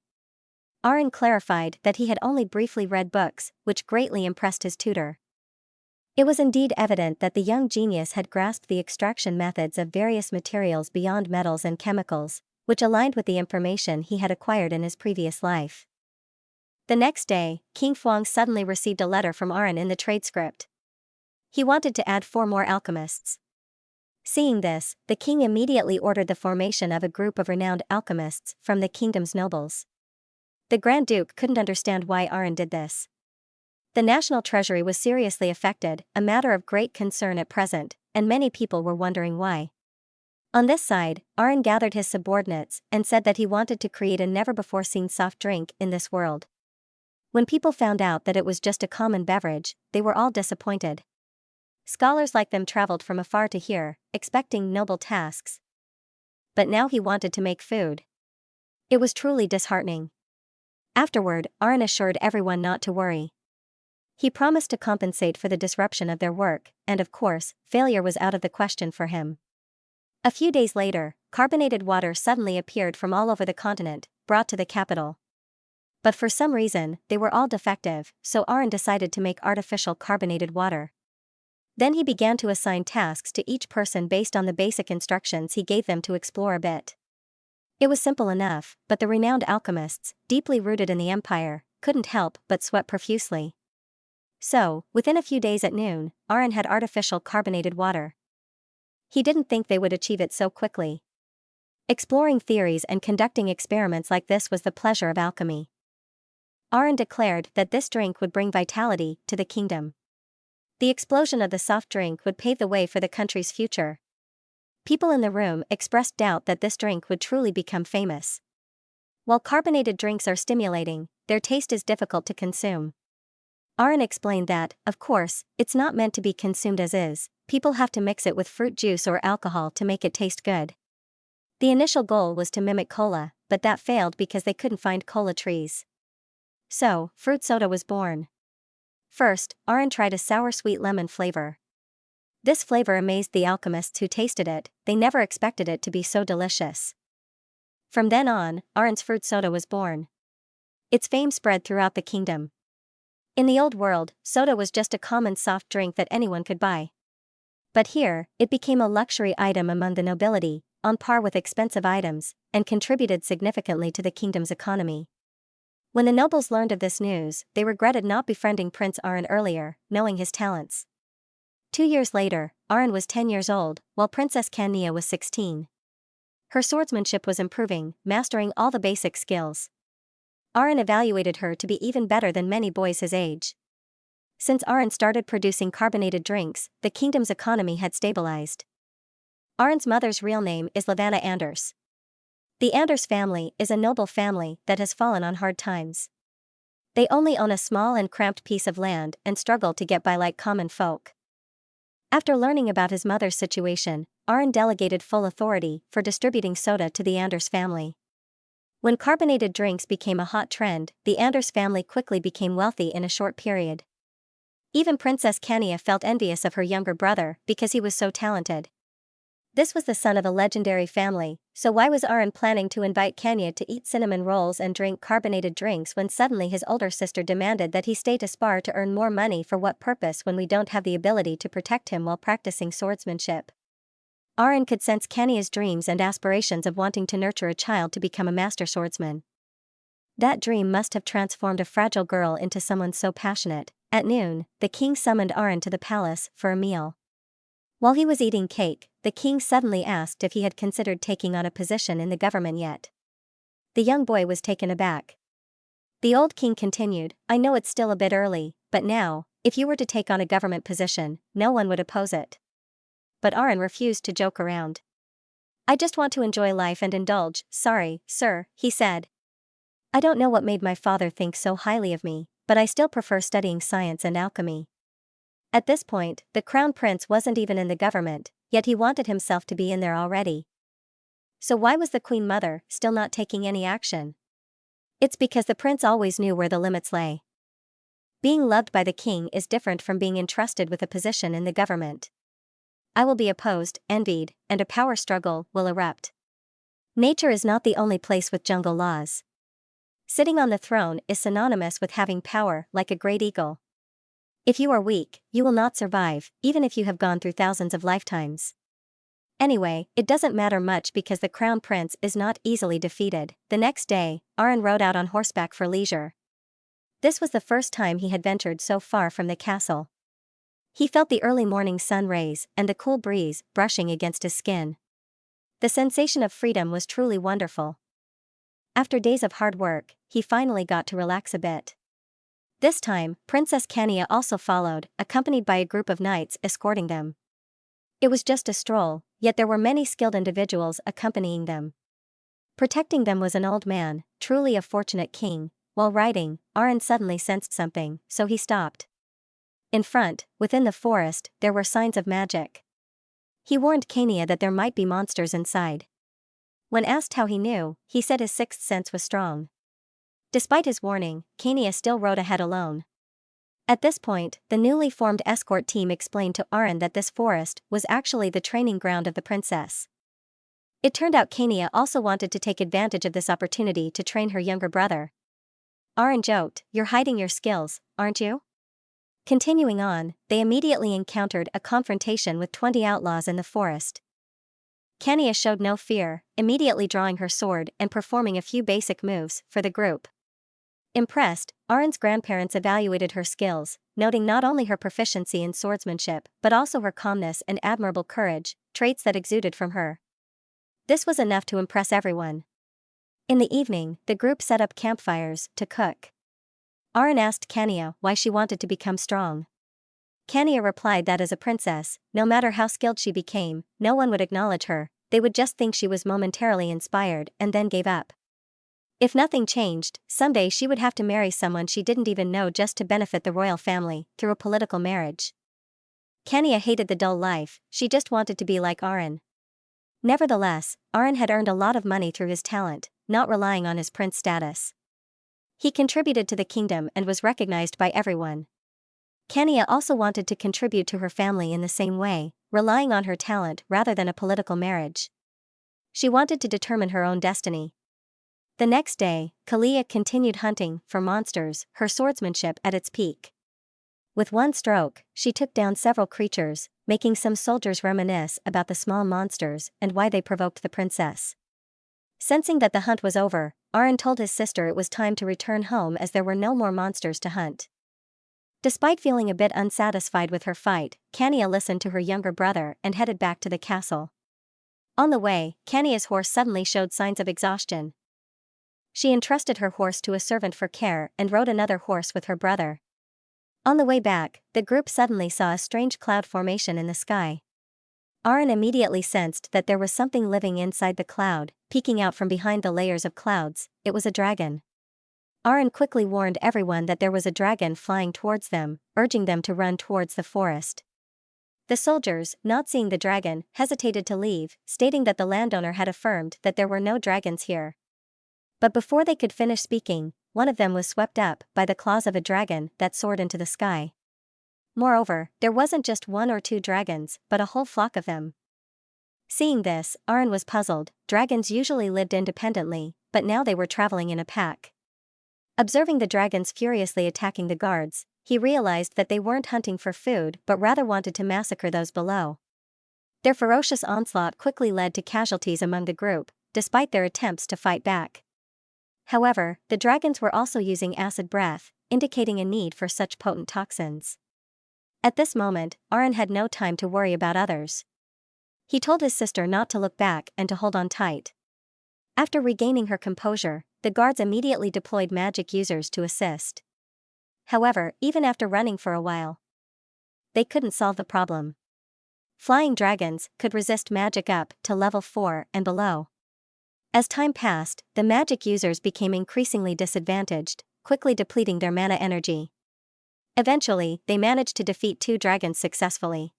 Aaron clarified that he had only briefly read books, which greatly impressed his tutor. It was indeed evident that the young genius had grasped the extraction methods of various materials beyond metals and chemicals, which aligned with the information he had acquired in his previous life. The next day, King Fuang suddenly received a letter from Aaron in the trade script. He wanted to add 4 more alchemists. Seeing this, the king immediately ordered the formation of a group of renowned alchemists from the kingdom's nobles. The Grand Duke couldn't understand why Aaron did this. The national treasury was seriously affected, a matter of great concern at present, and many people were wondering why. On this side, Aaron gathered his subordinates and said that he wanted to create a never-before-seen soft drink in this world. When people found out that it was just a common beverage, they were all disappointed. Scholars like them traveled from afar to hear, expecting noble tasks. But now he wanted to make food. It was truly disheartening. Afterward, Aaron assured everyone not to worry. He promised to compensate for the disruption of their work, and of course, failure was out of the question for him. A few days later, carbonated water suddenly appeared from all over the continent, brought to the capital. But for some reason, they were all defective, so Aaron decided to make artificial carbonated water. Then he began to assign tasks to each person based on the basic instructions he gave them to explore a bit. It was simple enough, but the renowned alchemists, deeply rooted in the empire, couldn't help but sweat profusely. So, within a few days at noon, Aaron had artificial carbonated water. He didn't think they would achieve it so quickly. Exploring theories and conducting experiments like this was the pleasure of alchemy. Aaron declared that this drink would bring vitality to the kingdom. The explosion of the soft drink would pave the way for the country's future. People in the room expressed doubt that this drink would truly become famous. While carbonated drinks are stimulating, their taste is difficult to consume. Aaron explained that, of course, it's not meant to be consumed as is, people have to mix it with fruit juice or alcohol to make it taste good. The initial goal was to mimic cola, but that failed because they couldn't find cola trees. So, fruit soda was born. First, Aaron tried a sour-sweet lemon flavor. This flavor amazed the alchemists who tasted it, they never expected it to be so delicious. From then on, Aaron's fruit soda was born. Its fame spread throughout the kingdom. In the old world, soda was just a common soft drink that anyone could buy. But here, it became a luxury item among the nobility, on par with expensive items, and contributed significantly to the kingdom's economy. When the nobles learned of this news, they regretted not befriending Prince Aaron earlier, knowing his talents. 2 years later, Aaron was 10 years old, while Princess Kania was 16. Her swordsmanship was improving, mastering all the basic skills. Aaron evaluated her to be even better than many boys his age. Since Aaron started producing carbonated drinks, the kingdom's economy had stabilized. Aaron's mother's real name is Lavanna Anders. The Anders family is a noble family that has fallen on hard times. They only own a small and cramped piece of land and struggle to get by like common folk. After learning about his mother's situation, Aaron delegated full authority for distributing soda to the Anders family. When carbonated drinks became a hot trend, the Anders family quickly became wealthy in a short period. Even Princess Kania felt envious of her younger brother because he was so talented. This was the son of a legendary family, so why was Aaron planning to invite Kania to eat cinnamon rolls and drink carbonated drinks when suddenly his older sister demanded that he stay to spar to earn more money? For what purpose when we don't have the ability to protect him while practicing swordsmanship? Aaron could sense Kania's dreams and aspirations of wanting to nurture a child to become a master swordsman. That dream must have transformed a fragile girl into someone so passionate, At noon, the king summoned Aron to the palace for a meal. While he was eating cake, the king suddenly asked if he had considered taking on a position in the government yet. The young boy was taken aback. The old king continued, I know it's still a bit early, but now, if you were to take on a government position, no one would oppose it. But Aron refused to joke around. I just want to enjoy life and indulge, sorry, sir, he said. I don't know what made my father think so highly of me, but I still prefer studying science and alchemy. At this point, the crown prince wasn't even in the government, yet he wanted himself to be in there already. So why was the queen mother still not taking any action? It's because the prince always knew where the limits lay. Being loved by the king is different from being entrusted with a position in the government. I will be opposed, envied, and a power struggle will erupt. Nature is not the only place with jungle laws. Sitting on the throne is synonymous with having power like a great eagle. If you are weak, you will not survive, even if you have gone through thousands of lifetimes. Anyway, it doesn't matter much because the crown prince is not easily defeated. The next day, Aron rode out on horseback for leisure. This was the first time he had ventured so far from the castle. He felt the early morning sun rays and the cool breeze brushing against his skin. The sensation of freedom was truly wonderful. After days of hard work, he finally got to relax a bit. This time, Princess Khania also followed, accompanied by a group of knights escorting them. It was just a stroll, yet there were many skilled individuals accompanying them. Protecting them was an old man, truly a fortunate king. While riding, Aron suddenly sensed something, so he stopped. In front, within the forest, there were signs of magic. He warned Khania that there might be monsters inside. When asked how he knew, he said his sixth sense was strong. Despite his warning, Khania still rode ahead alone. At this point, the newly formed escort team explained to Aron that this forest was actually the training ground of the princess. It turned out Khania also wanted to take advantage of this opportunity to train her younger brother. Aron joked, "You're hiding your skills, aren't you?" Continuing on, they immediately encountered a confrontation with 20 outlaws in the forest. Khania showed no fear, immediately drawing her sword and performing a few basic moves for the group. Impressed, Aron's grandparents evaluated her skills, noting not only her proficiency in swordsmanship but also her calmness and admirable courage, traits that exuded from her. This was enough to impress everyone. In the evening, the group set up campfires to cook. Aron asked Khania why she wanted to become strong. Khania replied that as a princess, no matter how skilled she became, no one would acknowledge her, they would just think she was momentarily inspired and then gave up. If nothing changed, someday she would have to marry someone she didn't even know just to benefit the royal family through a political marriage. Khania hated the dull life, she just wanted to be like Aron. Nevertheless, Aron had earned a lot of money through his talent, not relying on his prince status. He contributed to the kingdom and was recognized by everyone. Khania also wanted to contribute to her family in the same way, relying on her talent rather than a political marriage. She wanted to determine her own destiny. The next day, Kalia continued hunting for monsters, her swordsmanship at its peak. With one stroke, she took down several creatures, making some soldiers reminisce about the small monsters and why they provoked the princess. Sensing that the hunt was over, Aron told his sister it was time to return home as there were no more monsters to hunt. Despite feeling a bit unsatisfied with her fight, Khania listened to her younger brother and headed back to the castle. On the way, Khania's horse suddenly showed signs of exhaustion. She entrusted her horse to a servant for care and rode another horse with her brother. On the way back, the group suddenly saw a strange cloud formation in the sky. Aron immediately sensed that there was something living inside the cloud, peeking out from behind the layers of clouds. It was a dragon. Aron quickly warned everyone that there was a dragon flying towards them, urging them to run towards the forest. The soldiers, not seeing the dragon, hesitated to leave, stating that the landowner had affirmed that there were no dragons here. But before they could finish speaking, one of them was swept up by the claws of a dragon that soared into the sky. Moreover, there wasn't just one or two dragons, but a whole flock of them. Seeing this, Aron was puzzled. Dragons usually lived independently, but now they were traveling in a pack. Observing the dragons furiously attacking the guards, he realized that they weren't hunting for food but rather wanted to massacre those below. Their ferocious onslaught quickly led to casualties among the group, despite their attempts to fight back. However, the dragons were also using acid breath, indicating a need for such potent toxins. At this moment, Arin had no time to worry about others. He told his sister not to look back and to hold on tight. After regaining her composure, the guards immediately deployed magic users to assist. However, even after running for a while, they couldn't solve the problem. Flying dragons could resist magic up to level 4 and below. As time passed, the magic users became increasingly disadvantaged, quickly depleting their mana energy. Eventually, they managed to defeat 2 dragons successfully.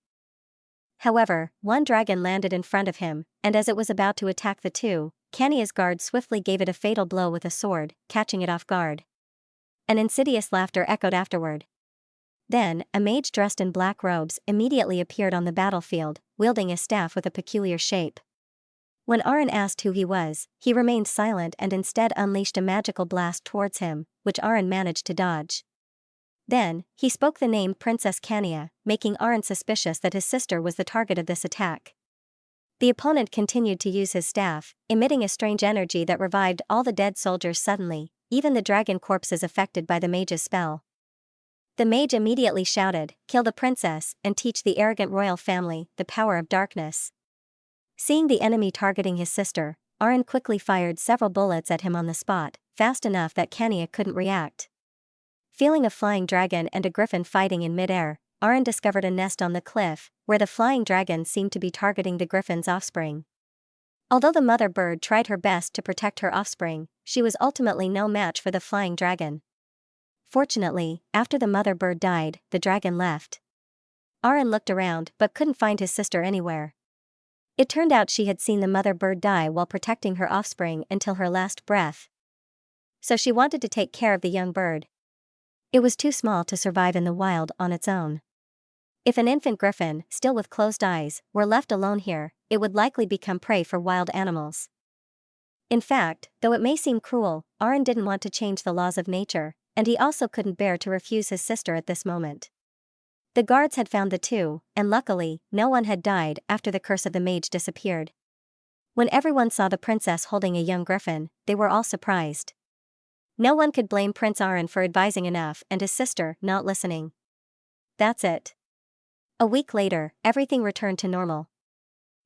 However, one dragon landed in front of him, and as it was about to attack the 2, Kania's guard swiftly gave it a fatal blow with a sword, catching it off guard. An insidious laughter echoed afterward. Then, a mage dressed in black robes immediately appeared on the battlefield, wielding a staff with a peculiar shape. When Arin asked who he was, he remained silent and instead unleashed a magical blast towards him, which Arin managed to dodge. Then, he spoke the name Princess Kania, making Arin suspicious that his sister was the target of this attack. The opponent continued to use his staff, emitting a strange energy that revived all the dead soldiers suddenly, even the dragon corpses affected by the mage's spell. The mage immediately shouted, "Kill the princess and teach the arrogant royal family the power of darkness." Seeing the enemy targeting his sister, Arin quickly fired several bullets at him on the spot, fast enough that Kania couldn't react. Feeling a flying dragon and a griffin fighting in midair, Arin discovered a nest on the cliff, where the flying dragon seemed to be targeting the griffin's offspring. Although the mother bird tried her best to protect her offspring, she was ultimately no match for the flying dragon. Fortunately, after the mother bird died, the dragon left. Arin looked around but couldn't find his sister anywhere. It turned out she had seen the mother bird die while protecting her offspring until her last breath. So she wanted to take care of the young bird. It was too small to survive in the wild on its own. If an infant griffin, still with closed eyes, were left alone here, it would likely become prey for wild animals. In fact, though it may seem cruel, Arin didn't want to change the laws of nature, and he also couldn't bear to refuse his sister at this moment. The guards had found the 2, and luckily, no one had died after the curse of the mage disappeared. When everyone saw the princess holding a young griffin, they were all surprised. No one could blame Prince Arin for advising enough and his sister not listening. That's it. A week later, everything returned to normal.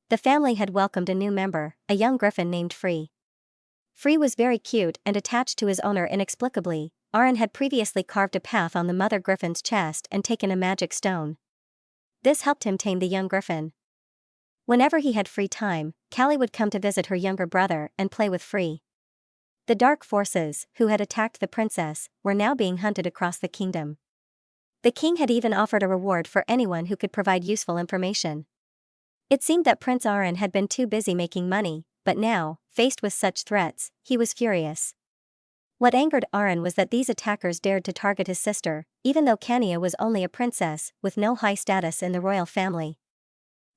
The family had welcomed a new member, a young griffin named Free. Free was very cute and attached to his owner inexplicably. Arin had previously carved a path on the mother griffin's chest and taken a magic stone. This helped him tame the young griffin. Whenever he had free time, Callie would come to visit her younger brother and play with Free. The dark forces, who had attacked the princess, were now being hunted across the kingdom. The king had even offered a reward for anyone who could provide useful information. It seemed that Prince Arin had been too busy making money, but now, faced with such threats, he was furious. What angered Arin was that these attackers dared to target his sister, even though Kania was only a princess with no high status in the royal family.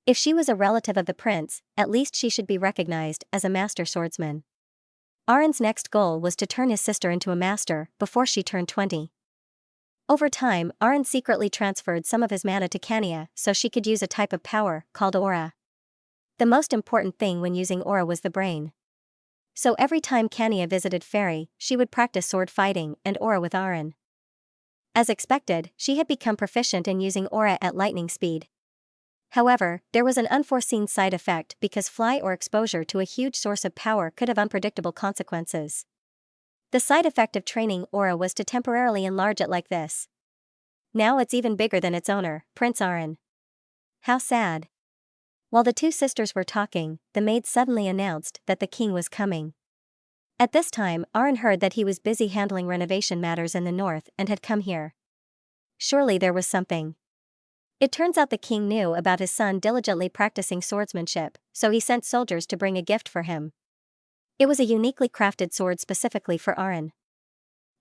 If she was a relative of the prince, at least she should be recognized as a master swordsman. Arin's next goal was to turn his sister into a master before she turned 20. Over time, Arin secretly transferred some of his mana to Kania so she could use a type of power called aura. The most important thing when using aura was the brain. So every time Kania visited Fairy, she would practice sword fighting and aura with Arin. As expected, she had become proficient in using aura at lightning speed. However, there was an unforeseen side effect because fly or exposure to a huge source of power could have unpredictable consequences. The side effect of training aura was to temporarily enlarge it like this. Now it's even bigger than its owner, Prince Arin. How sad. While the 2 sisters were talking, the maid suddenly announced that the king was coming. At this time, Arin heard that he was busy handling renovation matters in the north and had come here. Surely there was something. It turns out the king knew about his son diligently practicing swordsmanship, so he sent soldiers to bring a gift for him. It was a uniquely crafted sword specifically for Arin.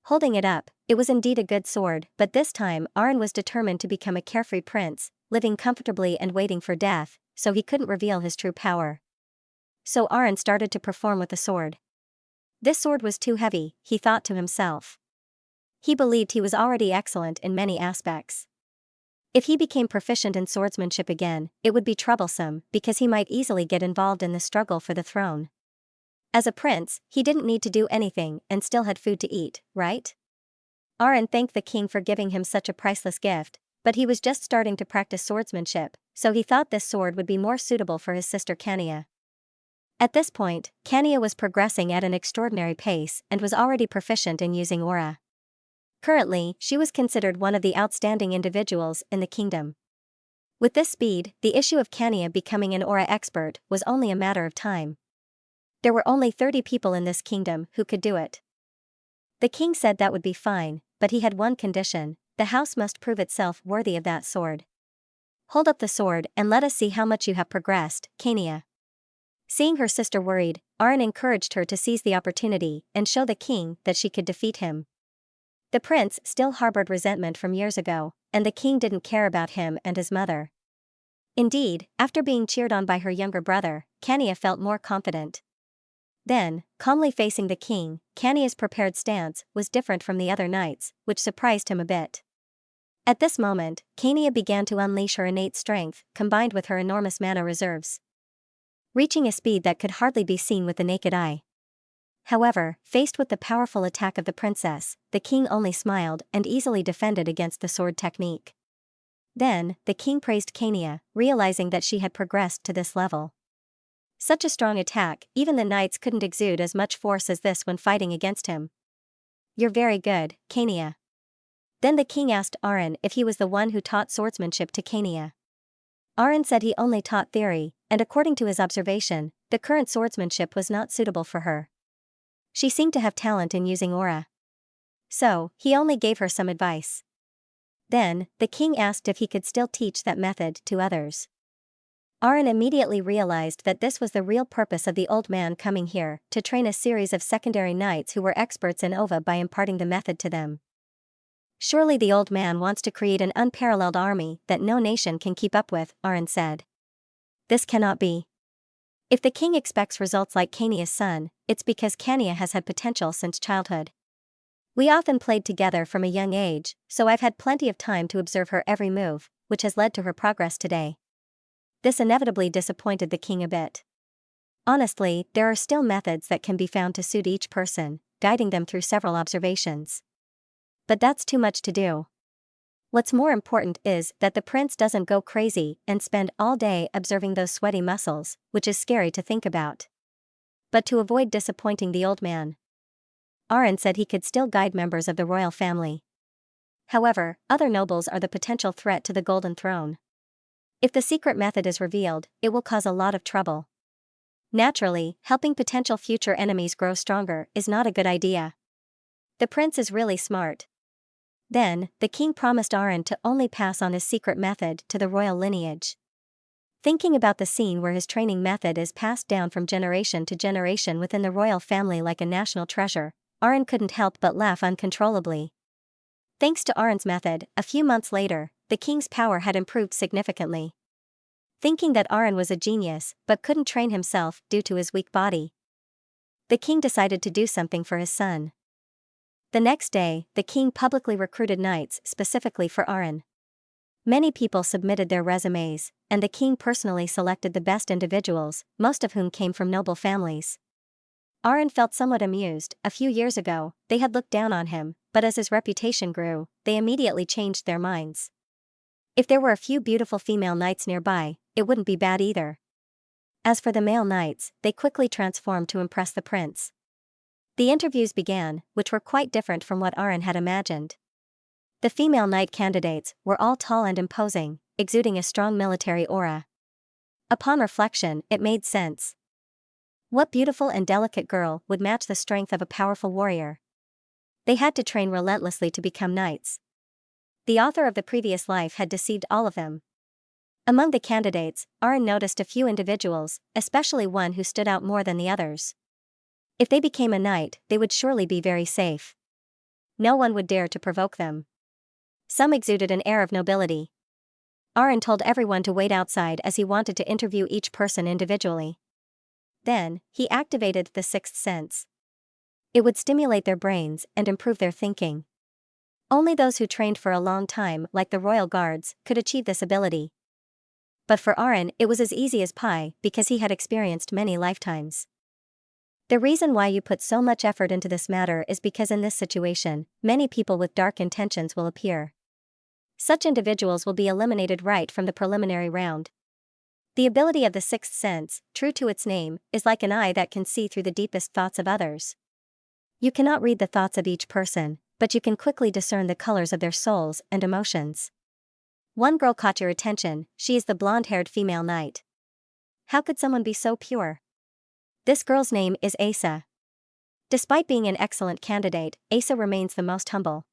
Holding it up, it was indeed a good sword, but this time Arin was determined to become a carefree prince, living comfortably and waiting for death, so he couldn't reveal his true power. So Arin started to perform with the sword. This sword was too heavy, he thought to himself. He believed he was already excellent in many aspects. If he became proficient in swordsmanship again, it would be troublesome because he might easily get involved in the struggle for the throne. As a prince, he didn't need to do anything and still had food to eat, right? Aron thanked the king for giving him such a priceless gift, but he was just starting to practice swordsmanship, so he thought this sword would be more suitable for his sister Kania. At this point, Kania was progressing at an extraordinary pace and was already proficient in using aura. Currently, she was considered one of the outstanding individuals in the kingdom. With this speed, the issue of Kania becoming an aura expert was only a matter of time. There were only 30 people in this kingdom who could do it. The king said that would be fine, but he had one condition: the house must prove itself worthy of that sword. Hold up the sword and let us see how much you have progressed, Kania. Seeing her sister worried, Aron encouraged her to seize the opportunity and show the king that she could defeat him. The prince still harbored resentment from years ago, and the king didn't care about him and his mother. Indeed, after being cheered on by her younger brother, Kania felt more confident. Then, calmly facing the king, Kania's prepared stance was different from the other knights, which surprised him a bit. At this moment, Kania began to unleash her innate strength, combined with her enormous mana reserves, reaching a speed that could hardly be seen with the naked eye. However, faced with the powerful attack of the princess, the king only smiled and easily defended against the sword technique. Then, the king praised Kania, realizing that she had progressed to this level. Such a strong attack, even the knights couldn't exude as much force as this when fighting against him. You're very good, Kania. Then the king asked Aron if he was the one who taught swordsmanship to Kania. Aron said he only taught theory, and according to his observation, the current swordsmanship was not suitable for her. She seemed to have talent in using aura. So, he only gave her some advice. Then, the king asked if he could still teach that method to others. Aron immediately realized that this was the real purpose of the old man coming here, to train a series of secondary knights who were experts in Ova by imparting the method to them. Surely the old man wants to create an unparalleled army that no nation can keep up with, Aron said. This cannot be. If the king expects results like Kania's son, it's because Kania has had potential since childhood. We often played together from a young age, so I've had plenty of time to observe her every move, which has led to her progress today. This inevitably disappointed the king a bit. Honestly, there are still methods that can be found to suit each person, guiding them through several observations. But that's too much to do. What's more important is that the prince doesn't go crazy and spend all day observing those sweaty muscles, which is scary to think about. But to avoid disappointing the old man, Aron said he could still guide members of the royal family. However, other nobles are the potential threat to the Golden Throne. If the secret method is revealed, it will cause a lot of trouble. Naturally, helping potential future enemies grow stronger is not a good idea. The prince is really smart. Then, the king promised Aron to only pass on his secret method to the royal lineage. Thinking about the scene where his training method is passed down from generation to generation within the royal family like a national treasure, Aron couldn't help but laugh uncontrollably. Thanks to Aron's method, a few months later, the king's power had improved significantly. Thinking that Aron was a genius but couldn't train himself due to his weak body, the king decided to do something for his son. The next day, the king publicly recruited knights specifically for Aron. Many people submitted their resumes, and the king personally selected the best individuals, most of whom came from noble families. Aron felt somewhat amused. A few years ago, they had looked down on him, but as his reputation grew, they immediately changed their minds. If there were a few beautiful female knights nearby, it wouldn't be bad either. As for the male knights, they quickly transformed to impress the prince. The interviews began, which were quite different from what Aron had imagined. The female knight candidates were all tall and imposing, exuding a strong military aura. Upon reflection, it made sense. What beautiful and delicate girl would match the strength of a powerful warrior? They had to train relentlessly to become knights. The author of the previous life had deceived all of them. Among the candidates, Aron noticed a few individuals, especially one who stood out more than the others. If they became a knight, they would surely be very safe. No one would dare to provoke them. Some exuded an air of nobility. Aron told everyone to wait outside as he wanted to interview each person individually. Then, he activated the sixth sense. It would stimulate their brains and improve their thinking. Only those who trained for a long time, like the royal guards, could achieve this ability. But for Aron, it was as easy as pie because he had experienced many lifetimes. The reason why you put so much effort into this matter is because in this situation, many people with dark intentions will appear. Such individuals will be eliminated right from the preliminary round. The ability of the sixth sense, true to its name, is like an eye that can see through the deepest thoughts of others. You cannot read the thoughts of each person, but you can quickly discern the colors of their souls and emotions. One girl caught your attention. She is the blonde-haired female knight. How could someone be so pure? This girl's name is Asa. Despite being an excellent candidate, Asa remains the most humble.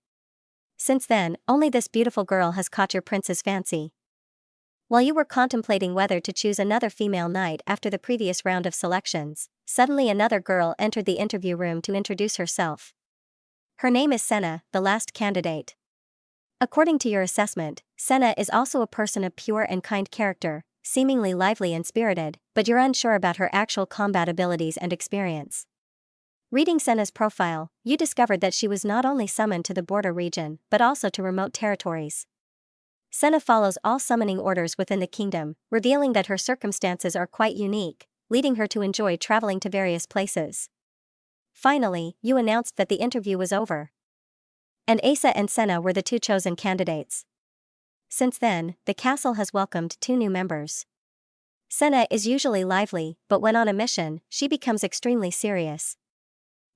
Since then, only this beautiful girl has caught your prince's fancy. While you were contemplating whether to choose another female knight after the previous round of selections, suddenly another girl entered the interview room to introduce herself. Her name is Senna, the last candidate. According to your assessment, Senna is also a person of pure and kind character, seemingly lively and spirited, but you're unsure about her actual combat abilities and experience. Reading Senna's profile, you discovered that she was not only summoned to the border region, but also to remote territories. Senna follows all summoning orders within the kingdom, revealing that her circumstances are quite unique, leading her to enjoy traveling to various places. Finally, you announced that the interview was over. And Asa and Senna were the two chosen candidates. Since then, the castle has welcomed 2 new members. Senna is usually lively, but when on a mission, she becomes extremely serious.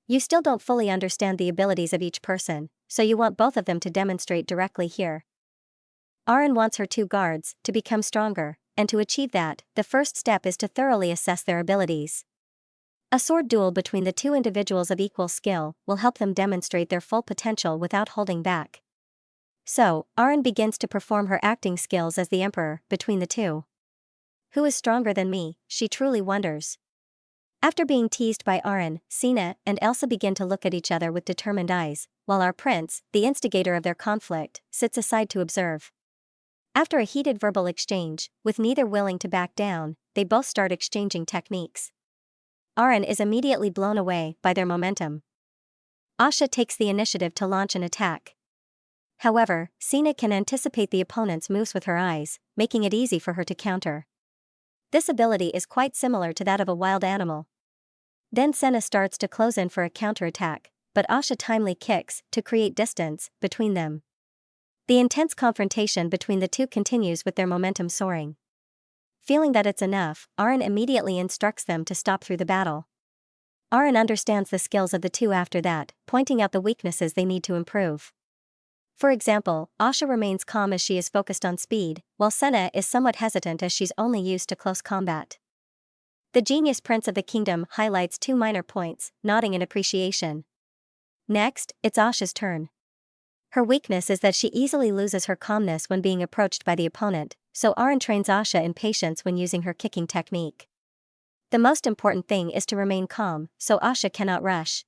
You still don't fully understand the abilities of each person, so you want both of them to demonstrate directly here. Aaron wants her 2 guards to become stronger, and to achieve that, the first step is to thoroughly assess their abilities. A sword duel between the 2 individuals of equal skill will help them demonstrate their full potential without holding back. So, Aaron begins to perform her acting skills as the emperor between the 2. Who is stronger than me, she truly wonders. After being teased by Aaron, Sina and Elsa begin to look at each other with determined eyes, while our prince, the instigator of their conflict, sits aside to observe. After a heated verbal exchange, with neither willing to back down, they both start exchanging techniques. Aaron is immediately blown away by their momentum. Asha takes the initiative to launch an attack. However, Sina can anticipate the opponent's moves with her eyes, making it easy for her to counter. This ability is quite similar to that of a wild animal. Then Senna starts to close in for a counterattack, but Asha timely kicks to create distance between them. The intense confrontation between the 2 continues with their momentum soaring. Feeling that it's enough, Aaron immediately instructs them to stop through the battle. Aaron understands the skills of the 2 after that, pointing out the weaknesses they need to improve. For example, Asha remains calm as she is focused on speed, while Senna is somewhat hesitant as she's only used to close combat. The genius prince of the kingdom highlights 2 minor points, nodding in appreciation. Next, it's Asha's turn. Her weakness is that she easily loses her calmness when being approached by the opponent, so Aaron trains Asha in patience when using her kicking technique. The most important thing is to remain calm, so Asha cannot rush.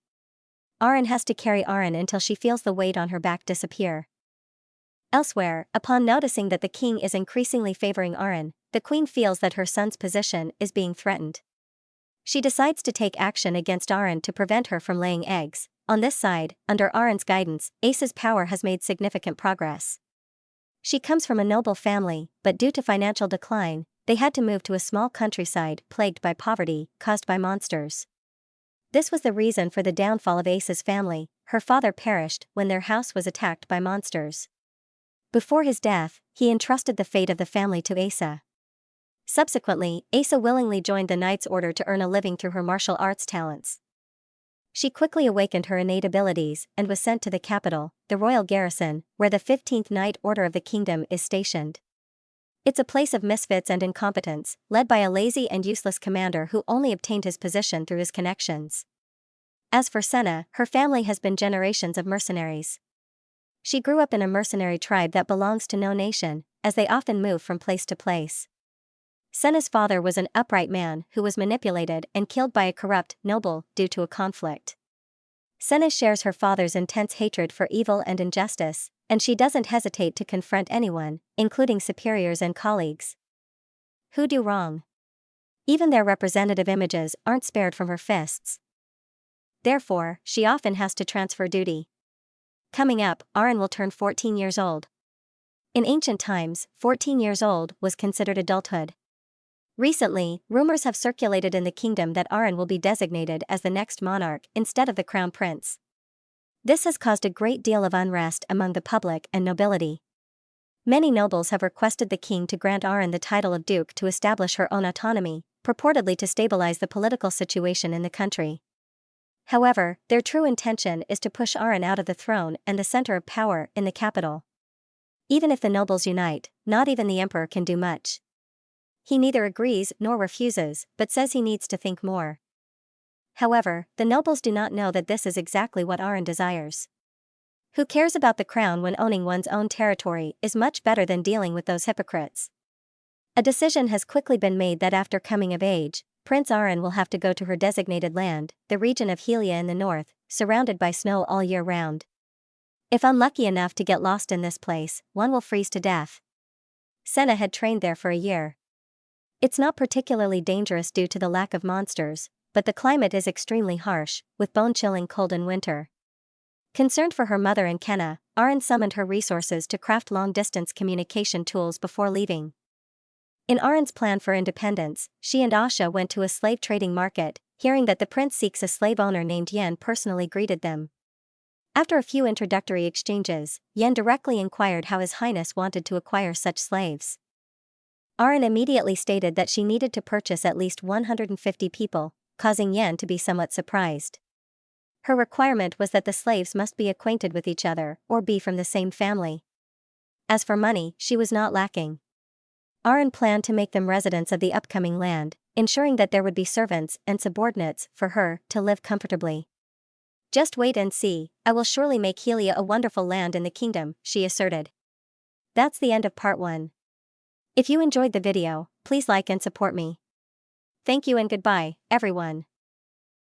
Aaron has to carry Aaron until she feels the weight on her back disappear. Elsewhere, upon noticing that the king is increasingly favoring Aaron, the queen feels that her son's position is being threatened. She decides to take action against Aaron to prevent her from laying eggs. On this side, under Aaron's guidance, Asa's power has made significant progress. She comes from a noble family, but due to financial decline, they had to move to a small countryside plagued by poverty, caused by monsters. This was the reason for the downfall of Asa's family. Her father perished when their house was attacked by monsters. Before his death, he entrusted the fate of the family to Asa. Subsequently, Asa willingly joined the Knight's Order to earn a living through her martial arts talents. She quickly awakened her innate abilities and was sent to the capital, the royal garrison, where the 15th Knight Order of the kingdom is stationed. It's a place of misfits and incompetence, led by a lazy and useless commander who only obtained his position through his connections. As for Senna, her family has been generations of mercenaries. She grew up in a mercenary tribe that belongs to no nation, as they often move from place to place. Senna's father was an upright man who was manipulated and killed by a corrupt noble due to a conflict. Senna shares her father's intense hatred for evil and injustice, and she doesn't hesitate to confront anyone, including superiors and colleagues, who do wrong. Even their representative images aren't spared from her fists. Therefore, she often has to transfer duty. Coming up, Aaron will turn 14 years old. In ancient times, 14 years old was considered adulthood. Recently, rumors have circulated in the kingdom that Aran will be designated as the next monarch instead of the crown prince. This has caused a great deal of unrest among the public and nobility. Many nobles have requested the king to grant Aran the title of duke to establish her own autonomy, purportedly to stabilize the political situation in the country. However, their true intention is to push Aran out of the throne and the center of power in the capital. Even if the nobles unite, not even the emperor can do much. He neither agrees nor refuses, but says he needs to think more. However, the nobles do not know that this is exactly what Aran desires. Who cares about the crown when owning one's own territory is much better than dealing with those hypocrites? A decision has quickly been made that after coming of age, Prince Aran will have to go to her designated land, the region of Helia in the north, surrounded by snow all year round. If unlucky enough to get lost in this place, one will freeze to death. Senna had trained there for a year. It's not particularly dangerous due to the lack of monsters, but the climate is extremely harsh, with bone-chilling cold in winter. Concerned for her mother and Kenna, Aran summoned her resources to craft long-distance communication tools before leaving. In Aran's plan for independence, she and Asha went to a slave trading market. Hearing that the prince seeks a slave owner named Yen personally greeted them. After a few introductory exchanges, Yen directly inquired how His Highness wanted to acquire such slaves. Aran immediately stated that she needed to purchase at least 150 people, causing Yen to be somewhat surprised. Her requirement was that the slaves must be acquainted with each other or be from the same family. As for money, she was not lacking. Aran planned to make them residents of the upcoming land, ensuring that there would be servants and subordinates for her to live comfortably. Just wait and see, I will surely make Helia a wonderful land in the kingdom, she asserted. That's the end of part 1. If you enjoyed the video, please like and support me. Thank you and goodbye, everyone.